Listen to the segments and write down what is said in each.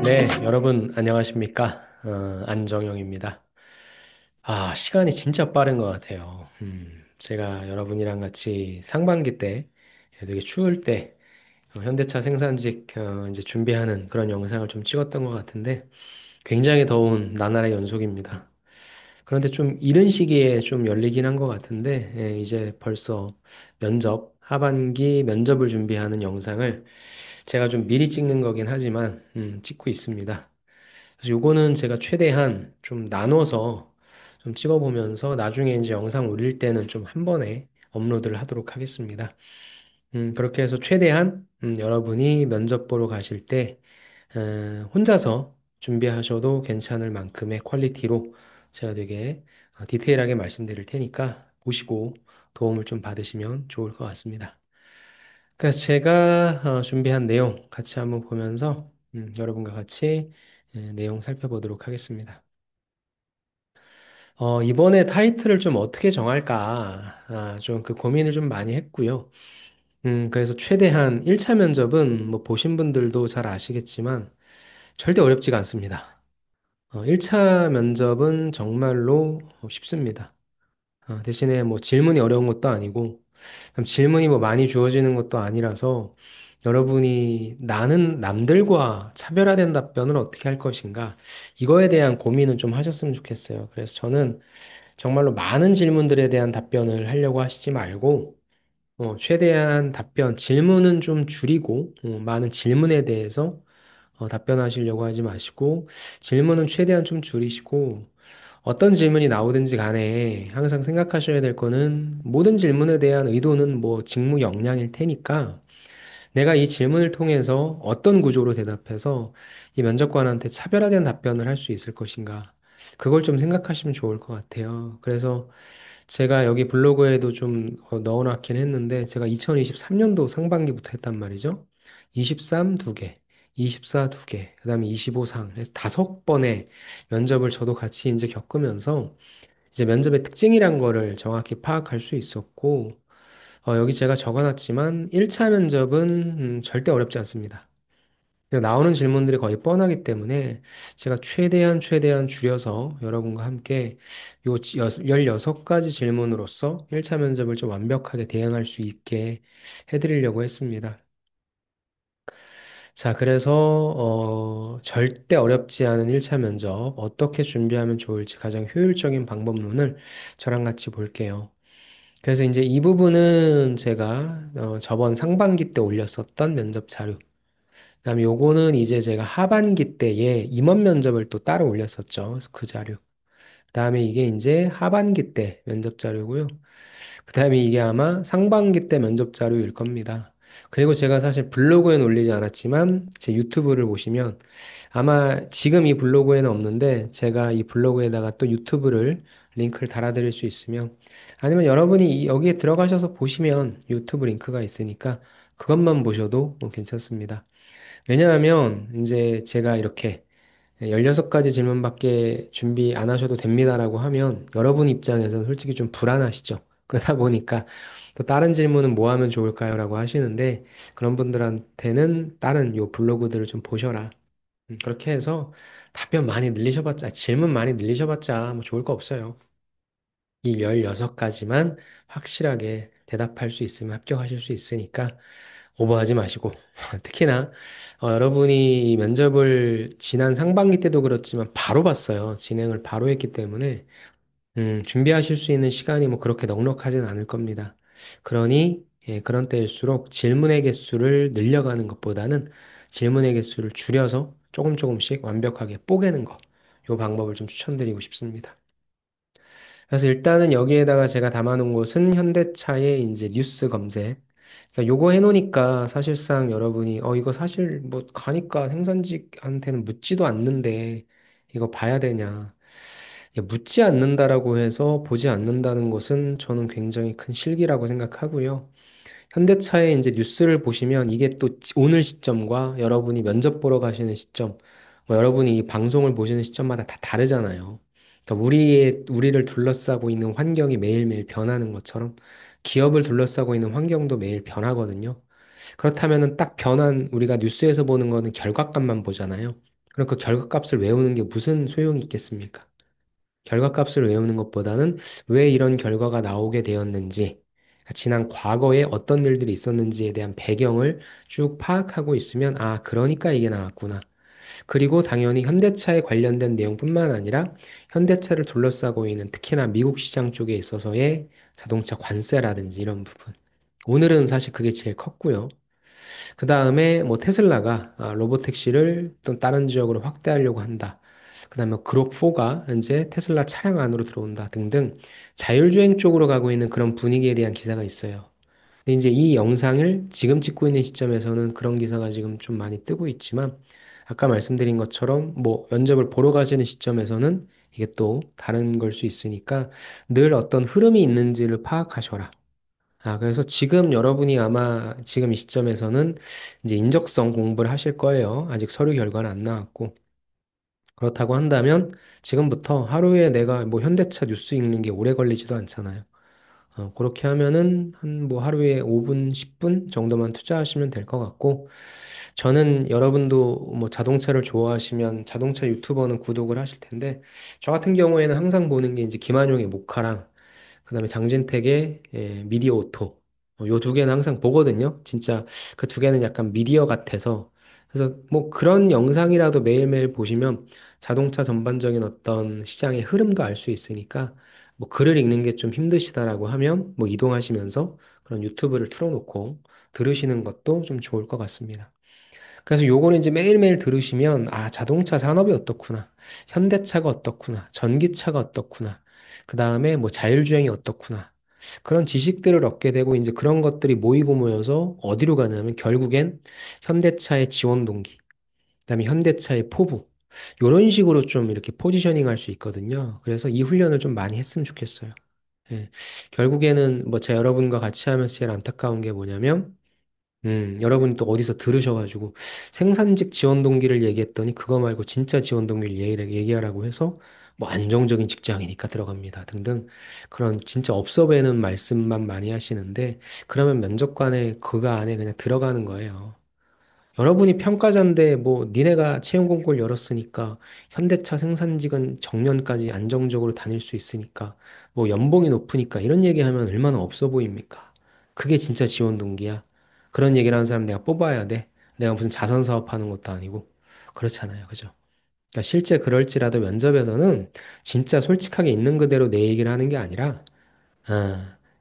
네, 여러분 안녕하십니까? 안정영입니다. 시간이 진짜 빠른 것 같아요. 제가 여러분이랑 같이 상반기 때 되게 추울 때 현대차 생산직 이제 준비하는 그런 영상을 좀 찍었던 것 같은데 굉장히 더운 나날의 연속입니다. 그런데 좀 이른 시기에 좀 열리긴 한 것 같은데 이제 벌써 하반기 면접을 준비하는 영상을 제가 좀 미리 찍는 거긴 하지만 찍고 있습니다. 그래서 요거는 제가 최대한 좀 나눠서 좀 찍어보면서 나중에 이제 영상 올릴 때는 좀 한 번에 업로드를 하도록 하겠습니다. 그렇게 해서 최대한 여러분이 면접 보러 가실 때 혼자서 준비하셔도 괜찮을 만큼의 퀄리티로 제가 되게 디테일하게 말씀드릴 테니까 보시고 도움을 좀 받으시면 좋을 것 같습니다. 그래서 제가 준비한 내용 같이 한번 보면서 여러분과 같이 내용 살펴보도록 하겠습니다. 이번에 타이틀을 좀 어떻게 정할까? 좀 그 고민을 좀 많이 했고요. 그래서 최대한 1차 면접은 뭐 보신 분들도 잘 아시겠지만 절대 어렵지가 않습니다. 1차 면접은 정말로 쉽습니다. 대신에 뭐 질문이 어려운 것도 아니고, 그다음 질문이 뭐 많이 주어지는 것도 아니라서 여러분이 나는 남들과 차별화된 답변을 어떻게 할 것인가, 이거에 대한 고민은 좀 하셨으면 좋겠어요. 그래서 저는 정말로 많은 질문들에 대한 답변을 하려고 하시지 말고, 최대한 질문은 좀 줄이고, 많은 질문에 대해서 답변하시려고 하지 마시고, 질문은 최대한 좀 줄이시고, 어떤 질문이 나오든지 간에 항상 생각하셔야 될 거는 모든 질문에 대한 의도는 뭐 직무 역량일 테니까 내가 이 질문을 통해서 어떤 구조로 대답해서 이 면접관한테 차별화된 답변을 할 수 있을 것인가. 그걸 좀 생각하시면 좋을 것 같아요. 그래서 제가 여기 블로그에도 좀 넣어놨긴 했는데 제가 2023년도 상반기부터 했단 말이죠. 23 두 개, 24 두 개, 그다음에 25상 해서 5번의 면접을 저도 같이 이제 겪으면서 이제 면접의 특징이란 거를 정확히 파악할 수 있었고 여기 제가 적어놨지만 1차 면접은 절대 어렵지 않습니다. 그리고 나오는 질문들이 거의 뻔하기 때문에 제가 최대한 줄여서 여러분과 함께 요 16가지 질문으로서 1차 면접을 좀 완벽하게 대응할 수 있게 해드리려고 했습니다. 자, 그래서 절대 어렵지 않은 1차 면접 어떻게 준비하면 좋을지 가장 효율적인 방법론을 저랑 같이 볼게요. 그래서 이제 이 부분은 제가 저번 상반기 때 올렸었던 면접 자료. 그다음에 요거는 이제 제가 하반기 때에 임원 면접을 또 따로 올렸었죠. 그래서 그 자료. 그다음에 이게 이제 하반기 때 면접 자료고요. 그다음에 이게 아마 상반기 때 면접 자료일 겁니다. 그리고 제가 사실 블로그에는 올리지 않았지만 제 유튜브를 보시면 아마 지금 이 블로그에는 없는데 제가 이 블로그에다가 또 유튜브를 링크를 달아드릴 수 있으면 아니면 여러분이 여기에 들어가셔서 보시면 유튜브 링크가 있으니까 그것만 보셔도 뭐 괜찮습니다. 왜냐하면 이제 제가 이렇게 16가지 질문밖에 준비 안 하셔도 됩니다라고 하면 여러분 입장에서는 솔직히 좀 불안하시죠. 그러다 보니까 또 다른 질문은 뭐 하면 좋을까요? 라고 하시는데 그런 분들한테는 다른 요 블로그들을 좀 보셔라. 그렇게 해서 질문 많이 늘리셔봤자 뭐 좋을 거 없어요. 이 16가지만 확실하게 대답할 수 있으면 합격하실 수 있으니까 오버하지 마시고 특히나 여러분이 이 면접을 지난 상반기 때도 그렇지만 바로 봤어요. 진행을 바로 했기 때문에 준비하실 수 있는 시간이 뭐 그렇게 넉넉하진 않을 겁니다. 그러니 그런 때일수록 질문의 개수를 늘려가는 것보다는 질문의 개수를 줄여서 조금씩 완벽하게 뽀개는 거. 요 방법을 좀 추천드리고 싶습니다. 그래서 일단은 여기에다가 제가 담아놓은 것은 현대차의 이제 뉴스 검색. 그러니까 요거 해놓으니까 사실상 여러분이 이거 사실 뭐 가니까 생산직한테는 묻지도 않는데 이거 봐야 되냐. 묻지 않는다라고 해서 보지 않는다는 것은 저는 굉장히 큰 실기라고 생각하고요. 현대차의 이제 뉴스를 보시면 이게 또 오늘 시점과 여러분이 면접 보러 가시는 시점, 뭐 여러분이 이 방송을 보시는 시점마다 다 다르잖아요. 그러니까 우리를 둘러싸고 있는 환경이 매일매일 변하는 것처럼 기업을 둘러싸고 있는 환경도 매일 변하거든요. 그렇다면은 딱 변한 우리가 뉴스에서 보는 거는 결과값만 보잖아요. 그럼 그 결과값을 외우는 게 무슨 소용이 있겠습니까? 결과값을 외우는 것보다는 왜 이런 결과가 나오게 되었는지, 그러니까 지난 과거에 어떤 일들이 있었는지에 대한 배경을 쭉 파악하고 있으면, 아, 그러니까 이게 나왔구나. 그리고 당연히 현대차에 관련된 내용뿐만 아니라 현대차를 둘러싸고 있는 특히나 미국 시장 쪽에 있어서의 자동차 관세라든지 이런 부분. 오늘은 사실 그게 제일 컸고요. 그 다음에 뭐 테슬라가 로보택시를 또 다른 지역으로 확대하려고 한다. 그 다음에 그록4가 이제 테슬라 차량 안으로 들어온다 등등 자율주행 쪽으로 가고 있는 그런 분위기에 대한 기사가 있어요. 근데 이제 이 영상을 지금 찍고 있는 시점에서는 그런 기사가 지금 좀 많이 뜨고 있지만 아까 말씀드린 것처럼 뭐 면접을 보러 가시는 시점에서는 이게 또 다른 걸 수 있으니까 늘 어떤 흐름이 있는지를 파악하셔라. 그래서 지금 여러분이 아마 지금 이 시점에서는 이제 인적성 공부를 하실 거예요. 아직 서류 결과는 안 나왔고. 그렇다고 한다면 지금부터 하루에 내가 뭐 현대차 뉴스 읽는 게 오래 걸리지도 않잖아요. 그렇게 하면은 한 뭐 하루에 5분, 10분 정도만 투자하시면 될 것 같고, 저는 여러분도 뭐 자동차를 좋아하시면 자동차 유튜버는 구독을 하실 텐데, 저 같은 경우에는 항상 보는 게 이제 김한용의 모카랑 그다음에 장진택의 미디어 오토 요 두 개는 항상 보거든요. 진짜 그 두 개는 약간 미디어 같아서 그래서 뭐 그런 영상이라도 매일매일 보시면 자동차 전반적인 어떤 시장의 흐름도 알 수 있으니까 뭐 글을 읽는 게 좀 힘드시다라고 하면 뭐 이동하시면서 그런 유튜브를 틀어놓고 들으시는 것도 좀 좋을 것 같습니다. 그래서 요거는 이제 매일매일 들으시면, 아, 자동차 산업이 어떻구나. 현대차가 어떻구나. 전기차가 어떻구나. 그 다음에 뭐 자율주행이 어떻구나. 그런 지식들을 얻게 되고, 이제 그런 것들이 모이고 모여서 어디로 가냐면, 결국엔 현대차의 지원 동기, 그 다음에 현대차의 포부. 요런 식으로 좀 이렇게 포지셔닝 할 수 있거든요. 그래서 이 훈련을 좀 많이 했으면 좋겠어요. 예. 결국에는 뭐 제 여러분과 같이 하면서 제일 안타까운 게 뭐냐면, 여러분이 또 어디서 들으셔가지고 생산직 지원 동기를 얘기했더니 그거 말고 진짜 지원 동기를 얘기하라고 해서 뭐 안정적인 직장이니까 들어갑니다 등등 그런 진짜 없어 보이는 말씀만 많이 하시는데 그러면 면접관에 그거 안에 그냥 들어가는 거예요. 여러분이 평가자인데 뭐 니네가 채용 공고를 열었으니까 현대차 생산직은 정년까지 안정적으로 다닐 수 있으니까 뭐 연봉이 높으니까 이런 얘기하면 얼마나 없어 보입니까? 그게 진짜 지원 동기야. 그런 얘기를 하는 사람 내가 뽑아야 돼. 내가 무슨 자선 사업하는 것도 아니고 그렇잖아요. 그죠? 그러니까 실제 그럴지라도 면접에서는 진짜 솔직하게 있는 그대로 내 얘기를 하는 게 아니라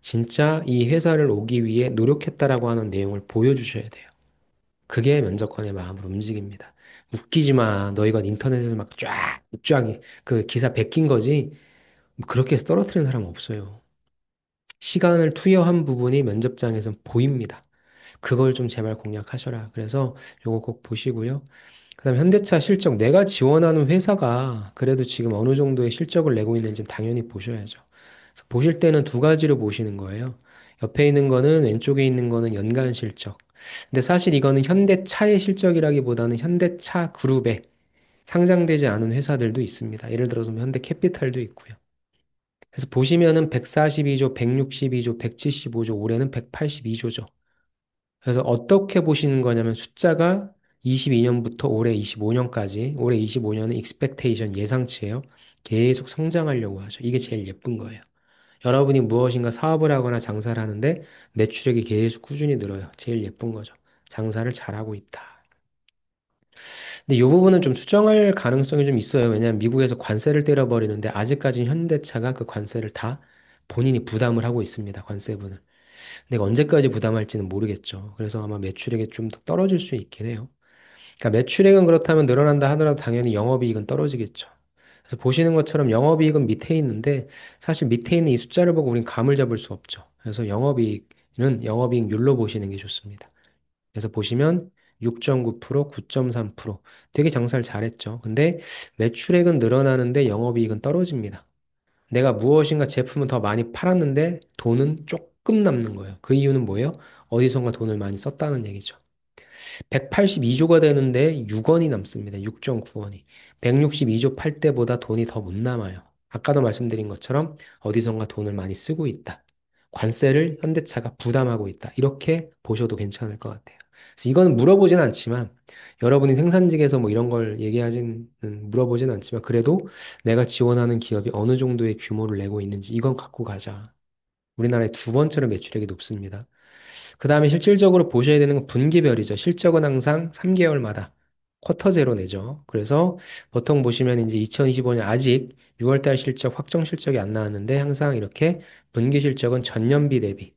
진짜 이 회사를 오기 위해 노력했다라고 하는 내용을 보여주셔야 돼요. 그게 면접관의 마음을 움직입니다. 웃기지 마. 너 이거 인터넷에서 막 쫙 그 기사 베낀 거지. 뭐 그렇게 해서 떨어뜨리는 사람 없어요. 시간을 투여한 부분이 면접장에서 보입니다. 그걸 좀 제발 공략하셔라. 그래서 요거 꼭 보시고요. 그다음에 현대차 실적, 내가 지원하는 회사가 그래도 지금 어느 정도의 실적을 내고 있는지 당연히 보셔야죠. 그래서 보실 때는 두 가지로 보시는 거예요. 옆에 있는 거는 왼쪽에 있는 거는 연간 실적. 근데 사실 이거는 현대차의 실적이라기보다는 현대차 그룹에 상장되지 않은 회사들도 있습니다. 예를 들어서 뭐 현대캐피탈도 있고요. 그래서 보시면은 142조, 162조, 175조, 올해는 182조죠. 그래서 어떻게 보시는 거냐면 숫자가 22년부터 올해 25년까지, 올해 25년은 익스펙테이션 예상치예요. 계속 성장하려고 하죠. 이게 제일 예쁜 거예요. 여러분이 무엇인가 사업을 하거나 장사를 하는데 매출액이 계속 꾸준히 늘어요. 제일 예쁜 거죠. 장사를 잘하고 있다. 근데 이 부분은 좀 수정할 가능성이 좀 있어요. 왜냐하면 미국에서 관세를 때려버리는데 아직까지 현대차가 그 관세를 다 본인이 부담을 하고 있습니다. 관세분을. 내가 언제까지 부담할지는 모르겠죠. 그래서 아마 매출액이 좀 더 떨어질 수 있긴 해요. 그러니까 매출액은 그렇다면 늘어난다 하더라도 당연히 영업이익은 떨어지겠죠. 그래서 보시는 것처럼 영업이익은 밑에 있는데 사실 밑에 있는 이 숫자를 보고 우린 감을 잡을 수 없죠. 그래서 영업이익은 영업이익률로 보시는 게 좋습니다. 그래서 보시면 6.9%, 9.3% 되게 장사를 잘했죠. 근데 매출액은 늘어나는데 영업이익은 떨어집니다. 내가 무엇인가 제품을 더 많이 팔았는데 돈은 조금 남는 거예요. 그 이유는 뭐예요? 어디선가 돈을 많이 썼다는 얘기죠. 182조가 되는데 6원이 남습니다. 6.9원이. 162조 팔 때보다 돈이 더 못 남아요. 아까도 말씀드린 것처럼 어디선가 돈을 많이 쓰고 있다. 관세를 현대차가 부담하고 있다. 이렇게 보셔도 괜찮을 것 같아요. 그래서 이거는 물어보진 않지만 여러분이 생산직에서 뭐 이런 걸 물어보진 않지만 그래도 내가 지원하는 기업이 어느 정도의 규모를 내고 있는지 이건 갖고 가자. 우리나라의 두 번째로 매출액이 높습니다. 그 다음에 실질적으로 보셔야 되는 건 분기별이죠. 실적은 항상 3개월마다 쿼터제로 내죠. 그래서 보통 보시면 이제 2025년 아직 6월달 실적, 확정 실적이 안 나왔는데 항상 이렇게 분기 실적은 전년비 대비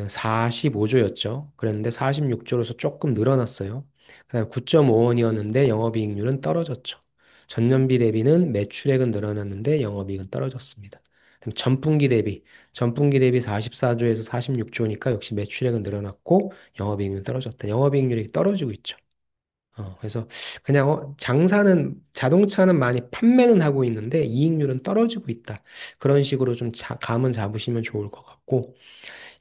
45조였죠. 그랬는데 46조로서 조금 늘어났어요. 그다음 9.5원이었는데 영업이익률은 떨어졌죠. 전년비 대비는 매출액은 늘어났는데 영업이익은 떨어졌습니다. 그다음 전분기 대비 44조에서 46조니까 역시 매출액은 늘어났고 영업이익률 떨어졌다. 영업이익률이 떨어지고 있죠. 그래서 그냥 자동차는 많이 판매는 하고 있는데 이익률은 떨어지고 있다. 그런 식으로 좀 감은 잡으시면 좋을 것 같고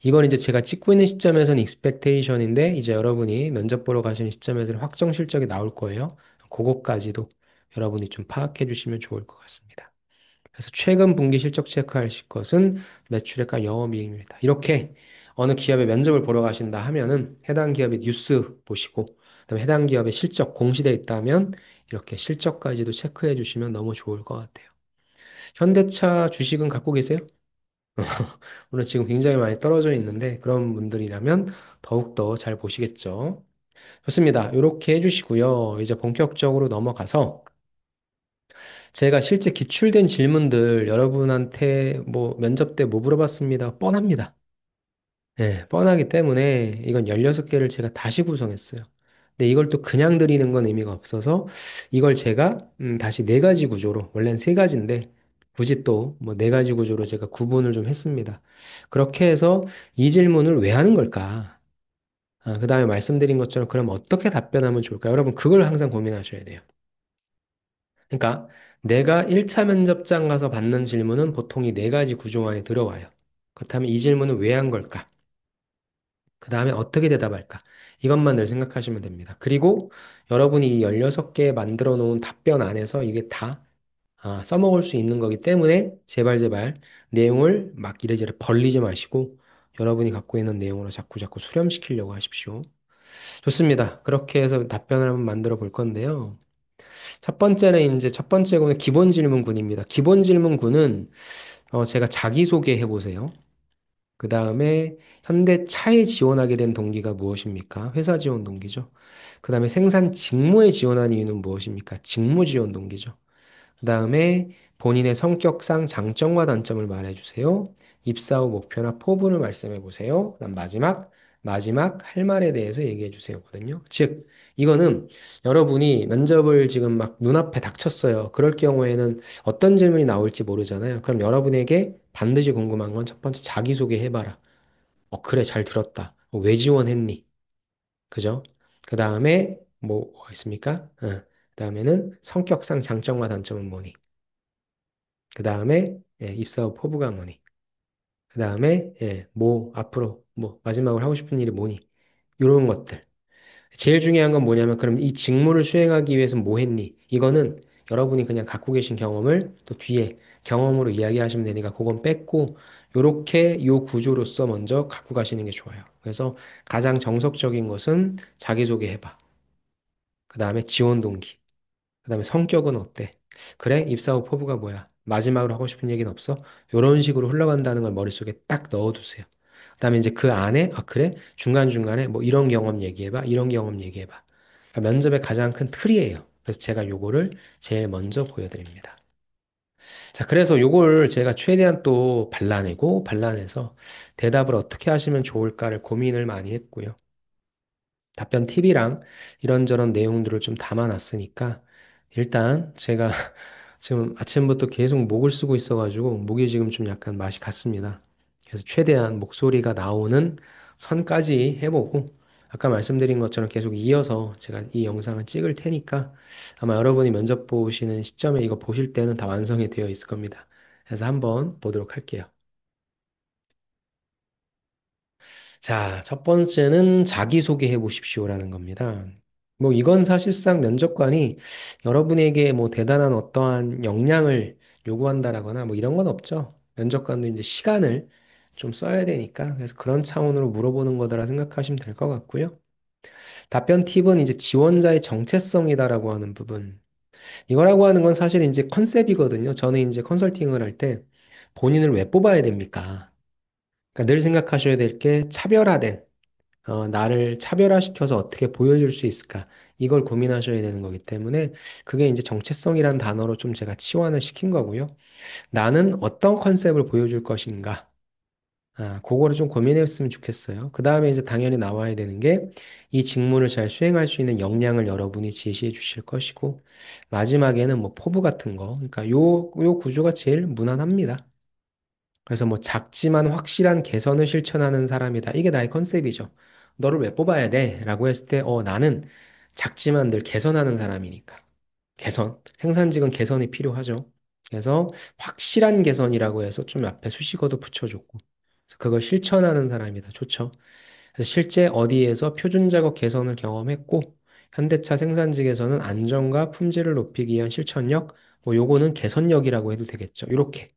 이건 이제 제가 찍고 있는 시점에서는 익스펙테이션인데 이제 여러분이 면접 보러 가시는 시점에서는 확정 실적이 나올 거예요. 그것까지도 여러분이 좀 파악해 주시면 좋을 것 같습니다. 그래서 최근 분기 실적 체크하실 것은 매출액과 영업이익률이다. 이렇게 어느 기업에 면접을 보러 가신다 하면은 해당 기업의 뉴스 보시고 그다음에 해당 기업의 실적 공시돼 있다면 이렇게 실적까지도 체크해 주시면 너무 좋을 것 같아요. 현대차 주식은 갖고 계세요? 오늘 지금 굉장히 많이 떨어져 있는데 그런 분들이라면 더욱더 잘 보시겠죠. 좋습니다. 이렇게 해주시고요. 이제 본격적으로 넘어가서 제가 실제 기출된 질문들 여러분한테 뭐 면접 때 뭐 물어봤습니다. 뻔합니다. 네, 뻔하기 때문에 이건 16개를 제가 다시 구성했어요. 근데 이걸 또 그냥 드리는 건 의미가 없어서 이걸 제가 다시 네 가지 구조로 원래는 세 가지인데 굳이 또 뭐 네 가지 구조로 제가 구분을 좀 했습니다. 그렇게 해서 이 질문을 왜 하는 걸까? 그 다음에 말씀드린 것처럼 그럼 어떻게 답변하면 좋을까? 여러분 그걸 항상 고민하셔야 돼요. 그러니까 내가 1차 면접장 가서 받는 질문은 보통 이 네 가지 구조 안에 들어와요. 그렇다면 이 질문은 왜 한 걸까? 그 다음에 어떻게 대답할까? 이것만을 생각하시면 됩니다. 그리고 여러분이 이 16개 만들어 놓은 답변 안에서 이게 다 써먹을 수 있는 거기 때문에 제발 내용을 막 이래저래 벌리지 마시고 여러분이 갖고 있는 내용으로 자꾸 수렴시키려고 하십시오. 좋습니다. 그렇게 해서 답변을 한번 만들어 볼 건데요. 첫 번째는 기본 질문군입니다. 기본 질문군은 제가 자기소개 해보세요. 그 다음에 현대차에 지원하게 된 동기가 무엇입니까? 회사 지원 동기죠. 그 다음에 생산 직무에 지원한 이유는 무엇입니까? 직무 지원 동기죠. 그 다음에 본인의 성격상 장점과 단점을 말해주세요. 입사 후 목표나 포부를 말씀해 보세요. 그다음 마지막 할 말에 대해서 얘기해 주세요거든요. 즉, 이거는 여러분이 면접을 지금 막 눈앞에 닥쳤어요. 그럴 경우에는 어떤 질문이 나올지 모르잖아요. 그럼 여러분에게 반드시 궁금한 건 첫 번째 자기소개 해봐라. 그래, 잘 들었다. 왜 지원했니? 그죠? 그 다음에 뭐가 있습니까? 그 다음에는 성격상 장점과 단점은 뭐니? 그 다음에 입사 후 포부가 뭐니? 그 다음에 뭐 앞으로 뭐 마지막으로 하고 싶은 일이 뭐니? 이런 것들. 제일 중요한 건 뭐냐면 그럼 이 직무를 수행하기 위해서 뭐 했니? 이거는 여러분이 그냥 갖고 계신 경험을 또 뒤에 경험으로 이야기하시면 되니까 그건 뺐고 요렇게 요 구조로서 먼저 갖고 가시는 게 좋아요. 그래서 가장 정석적인 것은 자기소개 해봐. 그 다음에 지원 동기. 그 다음에 성격은 어때? 그래? 입사 후 포부가 뭐야? 마지막으로 하고 싶은 얘기는 없어? 이런 식으로 흘러간다는 걸 머릿속에 딱 넣어두세요. 그 다음에 이제 그 안에, 그래? 중간중간에 뭐 이런 경험 얘기해봐. 이런 경험 얘기해봐. 그러니까 면접의 가장 큰 틀이에요. 그래서 제가 요거를 제일 먼저 보여드립니다. 자, 그래서 요걸 제가 최대한 또 발라내서 대답을 어떻게 하시면 좋을까를 고민을 많이 했고요. 답변 팁이랑 이런저런 내용들을 좀 담아놨으니까 일단 제가 지금 아침부터 계속 목을 쓰고 있어가지고 목이 지금 좀 약간 맛이 갔습니다. 그래서 최대한 목소리가 나오는 선까지 해보고 아까 말씀드린 것처럼 계속 이어서 제가 이 영상을 찍을 테니까 아마 여러분이 면접 보시는 시점에 이거 보실 때는 다 완성이 되어 있을 겁니다. 그래서 한번 보도록 할게요. 자, 첫 번째는 자기소개해 보십시오라는 겁니다. 뭐 이건 사실상 면접관이 여러분에게 뭐 대단한 어떠한 역량을 요구한다라거나 뭐 이런 건 없죠. 면접관도 이제 시간을 좀 써야 되니까 그래서 그런 차원으로 물어보는 거다라 생각하시면 될 것 같고요. 답변 팁은 이제 지원자의 정체성이다라고 하는 부분. 이거라고 하는 건 사실 이제 컨셉이거든요. 저는 이제 컨설팅을 할 때 본인을 왜 뽑아야 됩니까? 그러니까 늘 생각하셔야 될 게 차별화된, 나를 차별화시켜서 어떻게 보여줄 수 있을까? 이걸 고민하셔야 되는 거기 때문에 그게 이제 정체성이란 단어로 좀 제가 치환을 시킨 거고요. 나는 어떤 컨셉을 보여줄 것인가? 그거를 좀 고민했으면 좋겠어요. 그 다음에 이제 당연히 나와야 되는 게 이 직무를 잘 수행할 수 있는 역량을 여러분이 제시해 주실 것이고, 마지막에는 뭐 포부 같은 거. 그러니까 요 구조가 제일 무난합니다. 그래서 뭐 작지만 확실한 개선을 실천하는 사람이다. 이게 나의 컨셉이죠. 너를 왜 뽑아야 돼? 라고 했을 때, 나는 작지만 늘 개선하는 사람이니까. 개선. 생산직은 개선이 필요하죠. 그래서 확실한 개선이라고 해서 좀 앞에 수식어도 붙여줬고. 그래서 그걸 실천하는 사람이다. 좋죠. 그래서 실제 어디에서 표준 작업 개선을 경험했고, 현대차 생산직에서는 안정과 품질을 높이기 위한 실천력, 뭐 요거는 개선력이라고 해도 되겠죠. 이렇게.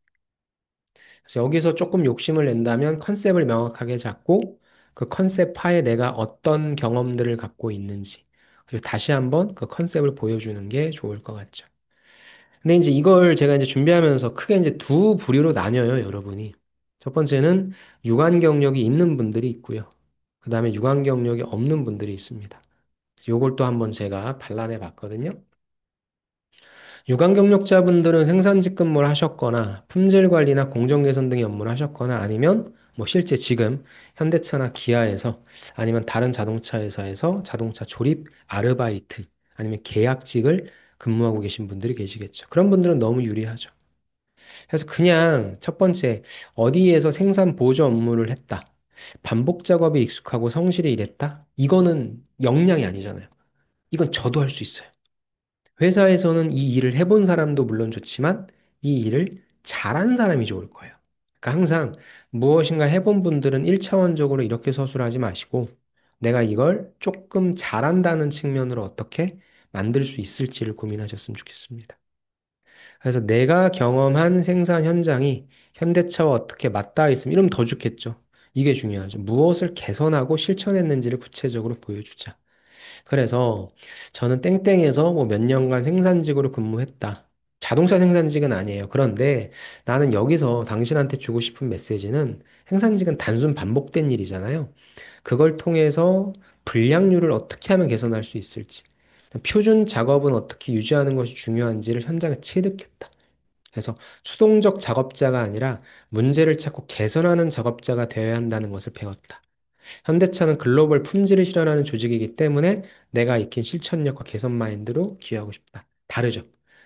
그래서 여기서 조금 욕심을 낸다면 컨셉을 명확하게 잡고 그 컨셉하에 내가 어떤 경험들을 갖고 있는지 그리고 다시 한번 그 컨셉을 보여주는 게 좋을 것 같죠. 근데 이제 이걸 제가 이제 준비하면서 크게 이제 두 부류로 나뉘어요, 여러분이. 첫 번째는 유관 경력이 있는 분들이 있고요. 그 다음에 유관 경력이 없는 분들이 있습니다. 요걸 또 한번 제가 발란해 봤거든요. 유관 경력자분들은 생산직 근무를 하셨거나 품질 관리나 공정 개선 등의 업무를 하셨거나 아니면 뭐 실제 지금 현대차나 기아에서 아니면 다른 자동차 회사에서 자동차 조립 아르바이트 아니면 계약직을 근무하고 계신 분들이 계시겠죠. 그런 분들은 너무 유리하죠. 그래서 그냥 첫 번째 어디에서 생산 보조 업무를 했다. 반복 작업에 익숙하고 성실히 일했다. 이거는 역량이 아니잖아요. 이건 저도 할 수 있어요. 회사에서는 이 일을 해본 사람도 물론 좋지만 이 일을 잘한 사람이 좋을 거예요. 그러니까 항상 무엇인가 해본 분들은 1차원적으로 이렇게 서술하지 마시고 내가 이걸 조금 잘한다는 측면으로 어떻게 만들 수 있을지를 고민하셨으면 좋겠습니다. 그래서 내가 경험한 생산 현장이 현대차와 어떻게 맞닿아 있으면 이러면 더 좋겠죠. 이게 중요하죠. 무엇을 개선하고 실천했는지를 구체적으로 보여주자. 그래서 저는 땡땡에서 뭐 몇 년간 생산직으로 근무했다. 자동차 생산직은 아니에요. 그런데 나는 여기서 당신한테 주고 싶은 메시지는 생산직은 단순 반복된 일이잖아요. 그걸 통해서 불량률을 어떻게 하면 개선할 수 있을지, 표준 작업은 어떻게 유지하는 것이 중요한지를 현장에 체득했다. 그래서 수동적 작업자가 아니라 문제를 찾고 개선하는 작업자가 되어야 한다는 것을 배웠다. 현대차는 글로벌 품질을 실현하는 조직이기 때문에 내가 익힌 실천력과 개선 마인드로 기여하고 싶다. 다르죠.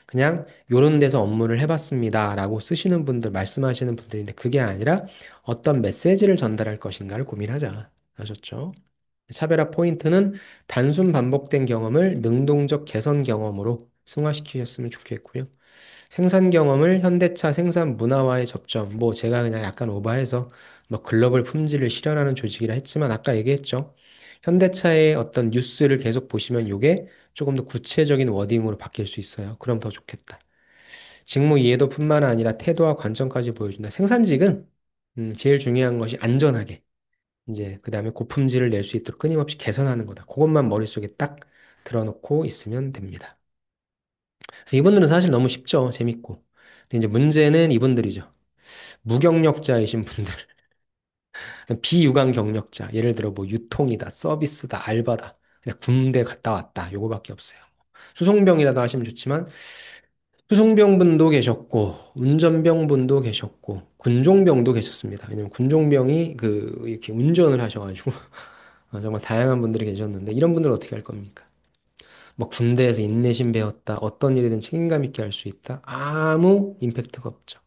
그냥 요런 데서 업무를 해봤습니다. 라고 쓰시는 분들, 말씀하시는 분들인데 그게 아니라 어떤 메시지를 전달할 것인가를 고민하자. 아셨죠? 차별화 포인트는 단순 반복된 경험을 능동적 개선 경험으로 승화시키셨으면 좋겠고요. 생산 경험을 현대차 생산 문화와의 접점, 뭐 제가 그냥 약간 오버해서 뭐 글로벌 품질을 실현하는 조직이라 했지만 아까 얘기했죠. 현대차의 어떤 뉴스를 계속 보시면 이게 조금 더 구체적인 워딩으로 바뀔 수 있어요. 그럼 더 좋겠다. 직무 이해도뿐만 아니라 태도와 관점까지 보여준다. 생산직은 제일 중요한 것이 안전하게 이제 그 다음에 고품질을 낼 수 있도록 끊임없이 개선하는 거다. 그것만 머릿속에 딱 들어놓고 있으면 됩니다. 그래서 이분들은 사실 너무 쉽죠. 재밌고. 근데 이제 문제는 이분들이죠. 무경력자이신 분들, 비유관 경력자, 예를 들어 뭐 유통이다, 서비스다, 알바다, 그냥 군대 갔다 왔다, 요거밖에 없어요. 수송병이라도 하시면 좋지만 수송병분도 계셨고 운전병분도 계셨고 군종병도 계셨습니다. 왜냐면 군종병이 그 이렇게 운전을 하셔가지고 정말 다양한 분들이 계셨는데 이런 분들은 어떻게 할 겁니까? 뭐 군대에서 인내심 배웠다, 어떤 일이든 책임감 있게 할 수 있다, 아무 임팩트가 없죠.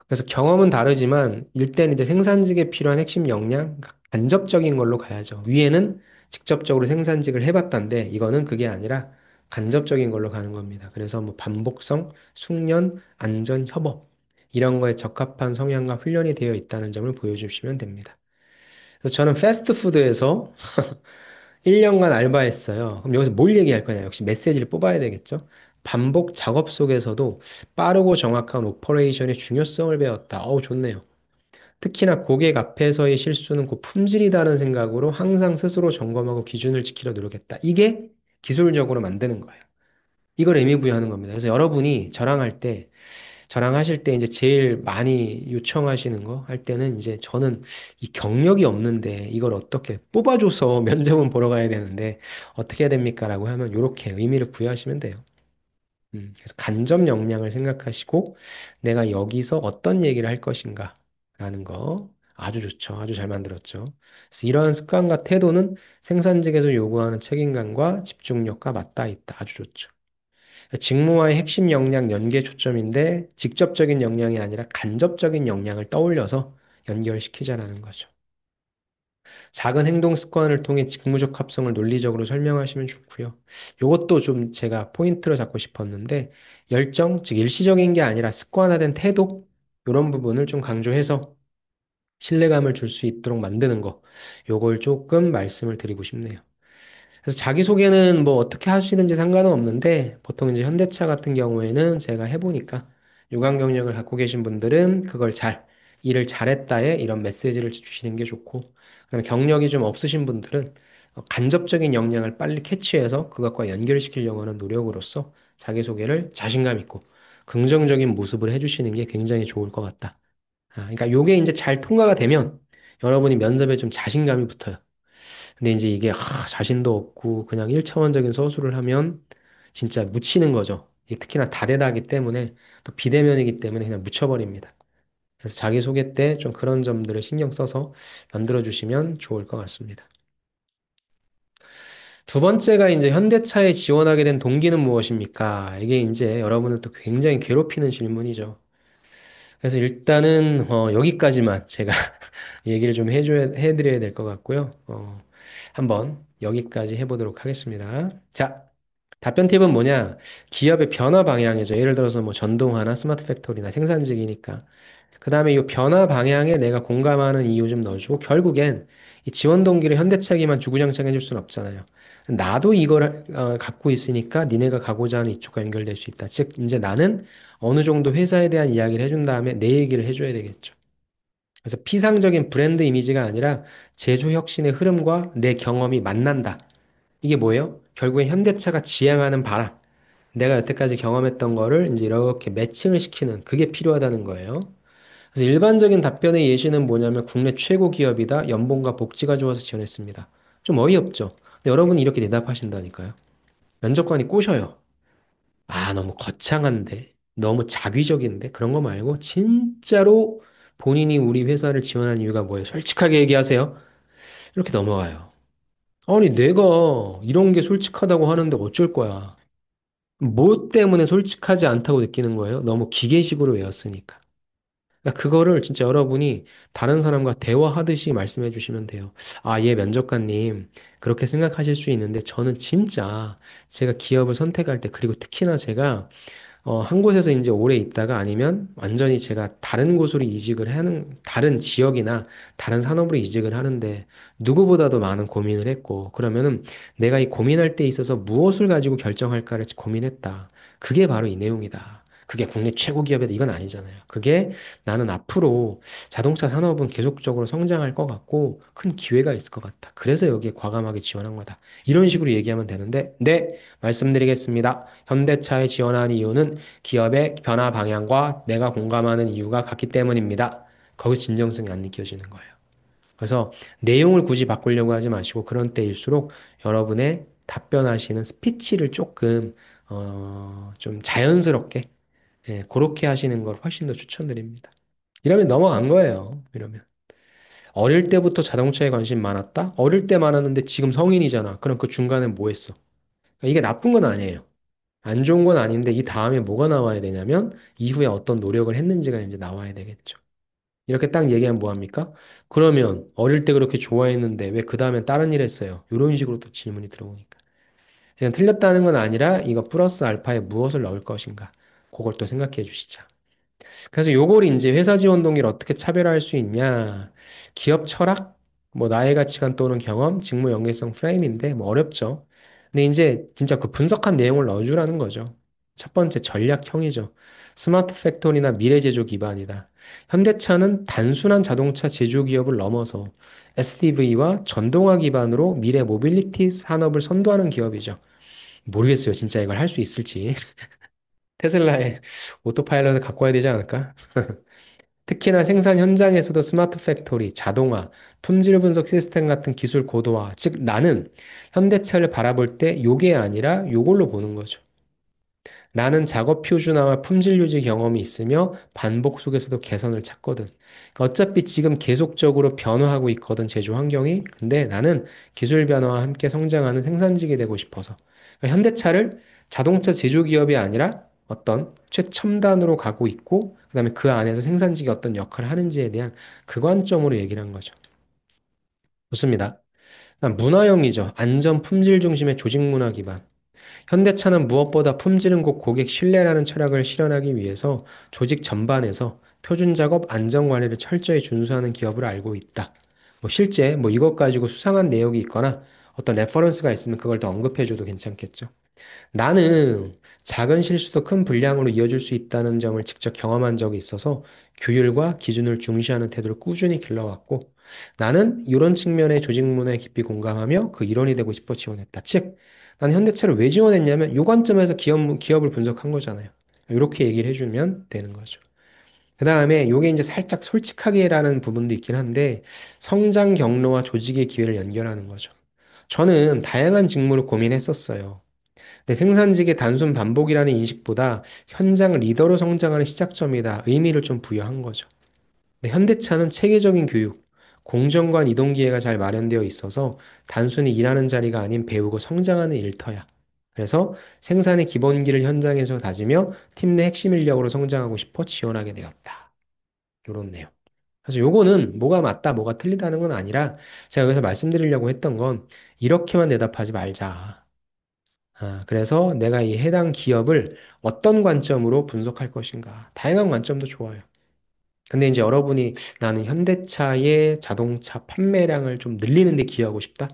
그래서 경험은 다르지만 일단 이제 생산직에 필요한 핵심 역량, 그러니까 간접적인 걸로 가야죠. 위에는 직접적으로 생산직을 해봤다는데 이거는 그게 아니라 간접적인 걸로 가는 겁니다. 그래서 뭐 반복성, 숙련, 안전, 협업 이런 거에 적합한 성향과 훈련이 되어 있다는 점을 보여주시면 됩니다. 그래서 저는 패스트푸드에서 1년간 알바했어요. 그럼 여기서 뭘 얘기할 거냐? 역시 메시지를 뽑아야 되겠죠? 반복 작업 속에서도 빠르고 정확한 오퍼레이션의 중요성을 배웠다. 어우, 좋네요. 특히나 고객 앞에서의 실수는 곧 품질이다는 생각으로 항상 스스로 점검하고 기준을 지키려 노력했다. 이게 기술적으로 만드는 거예요. 이걸 의미 부여하는 겁니다. 그래서 여러분이 저랑하실 때 이제 제일 많이 요청하시는 거 할 때는 이제 저는 이 경력이 없는데 이걸 어떻게 뽑아줘서 면접은 보러 가야 되는데 어떻게 해야 됩니까? 라고 하면 이렇게 의미를 부여하시면 돼요. 그래서 간접 역량을 생각하시고 내가 여기서 어떤 얘기를 할 것인가 라는 거 아주 좋죠. 아주 잘 만들었죠. 그래서 이러한 습관과 태도는 생산직에서 요구하는 책임감과 집중력과 맞닿아 있다. 아주 좋죠. 직무와의 핵심 역량 연계 초점인데 직접적인 역량이 아니라 간접적인 역량을 떠올려서 연결시키자라는 거죠. 작은 행동 습관을 통해 직무적 합성을 논리적으로 설명하시면 좋고요. 이것도 좀 제가 포인트로 잡고 싶었는데 열정, 즉 일시적인 게 아니라 습관화된 태도 이런 부분을 좀 강조해서 신뢰감을 줄 수 있도록 만드는 거. 요걸 조금 말씀을 드리고 싶네요. 그래서 자기소개는 뭐 어떻게 하시는지 상관은 없는데 보통 이제 현대차 같은 경우에는 제가 해보니까 유관 경력을 갖고 계신 분들은 그걸 일을 잘했다에 이런 메시지를 주시는 게 좋고 그다음에 경력이 좀 없으신 분들은 간접적인 역량을 빨리 캐치해서 그것과 연결시키려고 하는 노력으로서 자기소개를 자신감 있고 긍정적인 모습을 해주시는 게 굉장히 좋을 것 같다. 그러니까 요게 이제 잘 통과가 되면 여러분이 면접에 좀 자신감이 붙어요. 근데 이제 이게 자신도 없고 그냥 1차원적인 서술을 하면 진짜 묻히는 거죠. 이게 특히나 다대다하기 때문에 또 비대면이기 때문에 그냥 묻혀버립니다. 그래서 자기소개 때 좀 그런 점들을 신경 써서 만들어 주시면 좋을 것 같습니다. 두 번째가 이제 현대차에 지원하게 된 동기는 무엇입니까? 이게 이제 여러분을 또 굉장히 괴롭히는 질문이죠. 그래서 일단은 여기까지만 제가 얘기를 좀 해드려야 될 것 같고요. 한번 여기까지 해보도록 하겠습니다. 자, 답변 팁은 뭐냐? 기업의 변화 방향이죠. 예를 들어서 뭐 전동화나 스마트 팩토리나 생산직이니까. 그 다음에 이 변화 방향에 내가 공감하는 이유 좀 넣어주고, 결국엔 이 지원 동기를 현대차기만 주구장창 해줄 수는 없잖아요. 나도 이걸 갖고 있으니까 니네가 가고자 하는 이쪽과 연결될 수 있다. 즉, 이제 나는 어느 정도 회사에 대한 이야기를 해준 다음에 내 얘기를 해줘야 되겠죠. 그래서 피상적인 브랜드 이미지가 아니라 제조 혁신의 흐름과 내 경험이 만난다. 이게 뭐예요? 결국엔 현대차가 지향하는 바람. 내가 여태까지 경험했던 거를 이제 이렇게 매칭을 시키는 그게 필요하다는 거예요. 그래서 일반적인 답변의 예시는 뭐냐면 국내 최고 기업이다. 연봉과 복지가 좋아서 지원했습니다. 좀 어이없죠. 근데 여러분이 이렇게 대답하신다니까요. 면접관이 꼬셔요. 너무 거창한데, 너무 자기적인데, 그런 거 말고, 진짜로 본인이 우리 회사를 지원한 이유가 뭐예요? 솔직하게 얘기하세요. 이렇게 넘어가요. 아니, 내가 이런 게 솔직하다고 하는데 어쩔 거야. 뭐 때문에 솔직하지 않다고 느끼는 거예요? 너무 기계식으로 외웠으니까. 그러니까 그거를 진짜 여러분이 다른 사람과 대화하듯이 말씀해 주시면 돼요. 예, 면접관님. 그렇게 생각하실 수 있는데 저는 진짜 제가 기업을 선택할 때, 그리고 특히나 제가 한 곳에서 이제 오래 있다가 아니면 완전히 제가 다른 곳으로 이직을 하는, 다른 지역이나 다른 산업으로 이직을 하는데 누구보다도 많은 고민을 했고, 그러면은 내가 이 고민할 때 있어서 무엇을 가지고 결정할까를 고민했다. 그게 바로 이 내용이다. 그게 국내 최고 기업이다. 이건 아니잖아요. 그게 나는 앞으로 자동차 산업은 계속적으로 성장할 것 같고 큰 기회가 있을 것 같다. 그래서 여기에 과감하게 지원한 거다. 이런 식으로 얘기하면 되는데, 네, 말씀드리겠습니다. 현대차에 지원한 이유는 기업의 변화 방향과 내가 공감하는 이유가 같기 때문입니다. 거기 진정성이 안 느껴지는 거예요. 그래서 내용을 굳이 바꾸려고 하지 마시고 그런 때일수록 여러분의 답변하시는 스피치를 조금 좀 자연스럽게 그렇게 하시는 걸 훨씬 더 추천드립니다. 이러면 넘어간 거예요. 이러면. 어릴 때부터 자동차에 관심 많았다? 어릴 때 많았는데 지금 성인이잖아. 그럼 그 중간에 뭐 했어? 그러니까 이게 나쁜 건 아니에요. 안 좋은 건 아닌데 이 다음에 뭐가 나와야 되냐면 이후에 어떤 노력을 했는지가 이제 나와야 되겠죠. 이렇게 딱 얘기하면 뭐합니까? 그러면 어릴 때 그렇게 좋아했는데 왜 그 다음엔 다른 일 했어요? 이런 식으로 또 질문이 들어오니까. 그냥 틀렸다는 건 아니라 이거 플러스 알파에 무엇을 넣을 것인가. 그걸 또 생각해 주시죠. 그래서 요걸 이제 회사 지원 동기를 어떻게 차별화할 수 있냐. 기업 철학, 뭐 나의 가치관 또는 경험, 직무 연계성 프레임인데 뭐 어렵죠. 근데 이제 진짜 그 분석한 내용을 넣어주라는 거죠. 첫 번째 전략형이죠. 스마트 팩토리나 미래 제조 기반이다. 현대차는 단순한 자동차 제조 기업을 넘어서 SDV와 전동화 기반으로 미래 모빌리티 산업을 선도하는 기업이죠. 모르겠어요. 진짜 이걸 할 수 있을지. 테슬라의 오토파일럿을 갖고 와야 되지 않을까? 특히나 생산 현장에서도 스마트 팩토리, 자동화, 품질 분석 시스템 같은 기술 고도화. 즉, 나는 현대차를 바라볼 때 요게 아니라 요걸로 보는 거죠. 나는 작업 표준화와 품질 유지 경험이 있으며 반복 속에서도 개선을 찾거든. 그러니까 어차피 지금 계속적으로 변화하고 있거든, 제조 환경이. 근데 나는 기술 변화와 함께 성장하는 생산직이 되고 싶어서. 그러니까 현대차를 자동차 제조 기업이 아니라 어떤 최첨단으로 가고 있고, 그다음에 그 안에서 생산직이 어떤 역할을 하는지에 대한 그 관점으로 얘기를 한 거죠. 좋습니다. 그다음 문화형이죠. 안전 품질 중심의 조직 문화 기반. 현대차는 무엇보다 품질은 곧 고객 신뢰라는 철학을 실현하기 위해서 조직 전반에서 표준 작업 안전 관리를 철저히 준수하는 기업을 알고 있다. 뭐 실제 뭐 이것 가지고 수상한 내역이 있거나 어떤 레퍼런스가 있으면 그걸 더 언급해줘도 괜찮겠죠. 나는 작은 실수도 큰 불량으로 이어질 수 있다는 점을 직접 경험한 적이 있어서 규율과 기준을 중시하는 태도를 꾸준히 길러왔고 나는 이런 측면의 조직 문화에 깊이 공감하며 그 일원이 되고 싶어 지원했다. 즉, 나는 현대차를 왜 지원했냐면 이 관점에서 기업을 분석한 거잖아요. 이렇게 얘기를 해주면 되는 거죠. 그 다음에 요게 이제 살짝 솔직하게라는 부분도 있긴 한데 성장 경로와 조직의 기회를 연결하는 거죠. 저는 다양한 직무를 고민했었어요. 네, 생산직의 단순 반복이라는 인식보다 현장 리더로 성장하는 시작점이다. 의미를 좀 부여한 거죠. 네, 현대차는 체계적인 교육, 공정관 이동 기회가 잘 마련되어 있어서 단순히 일하는 자리가 아닌 배우고 성장하는 일터야. 그래서 생산의 기본기를 현장에서 다지며 팀 내 핵심 인력으로 성장하고 싶어 지원하게 되었다. 요런 내용. 그래서 요거는 뭐가 맞다, 뭐가 틀리다는 건 아니라 제가 여기서 말씀드리려고 했던 건 이렇게만 대답하지 말자. 그래서 내가 이 해당 기업을 어떤 관점으로 분석할 것인가. 다양한 관점도 좋아요. 근데 이제 여러분이 나는 현대차의 자동차 판매량을 좀 늘리는 데 기여하고 싶다?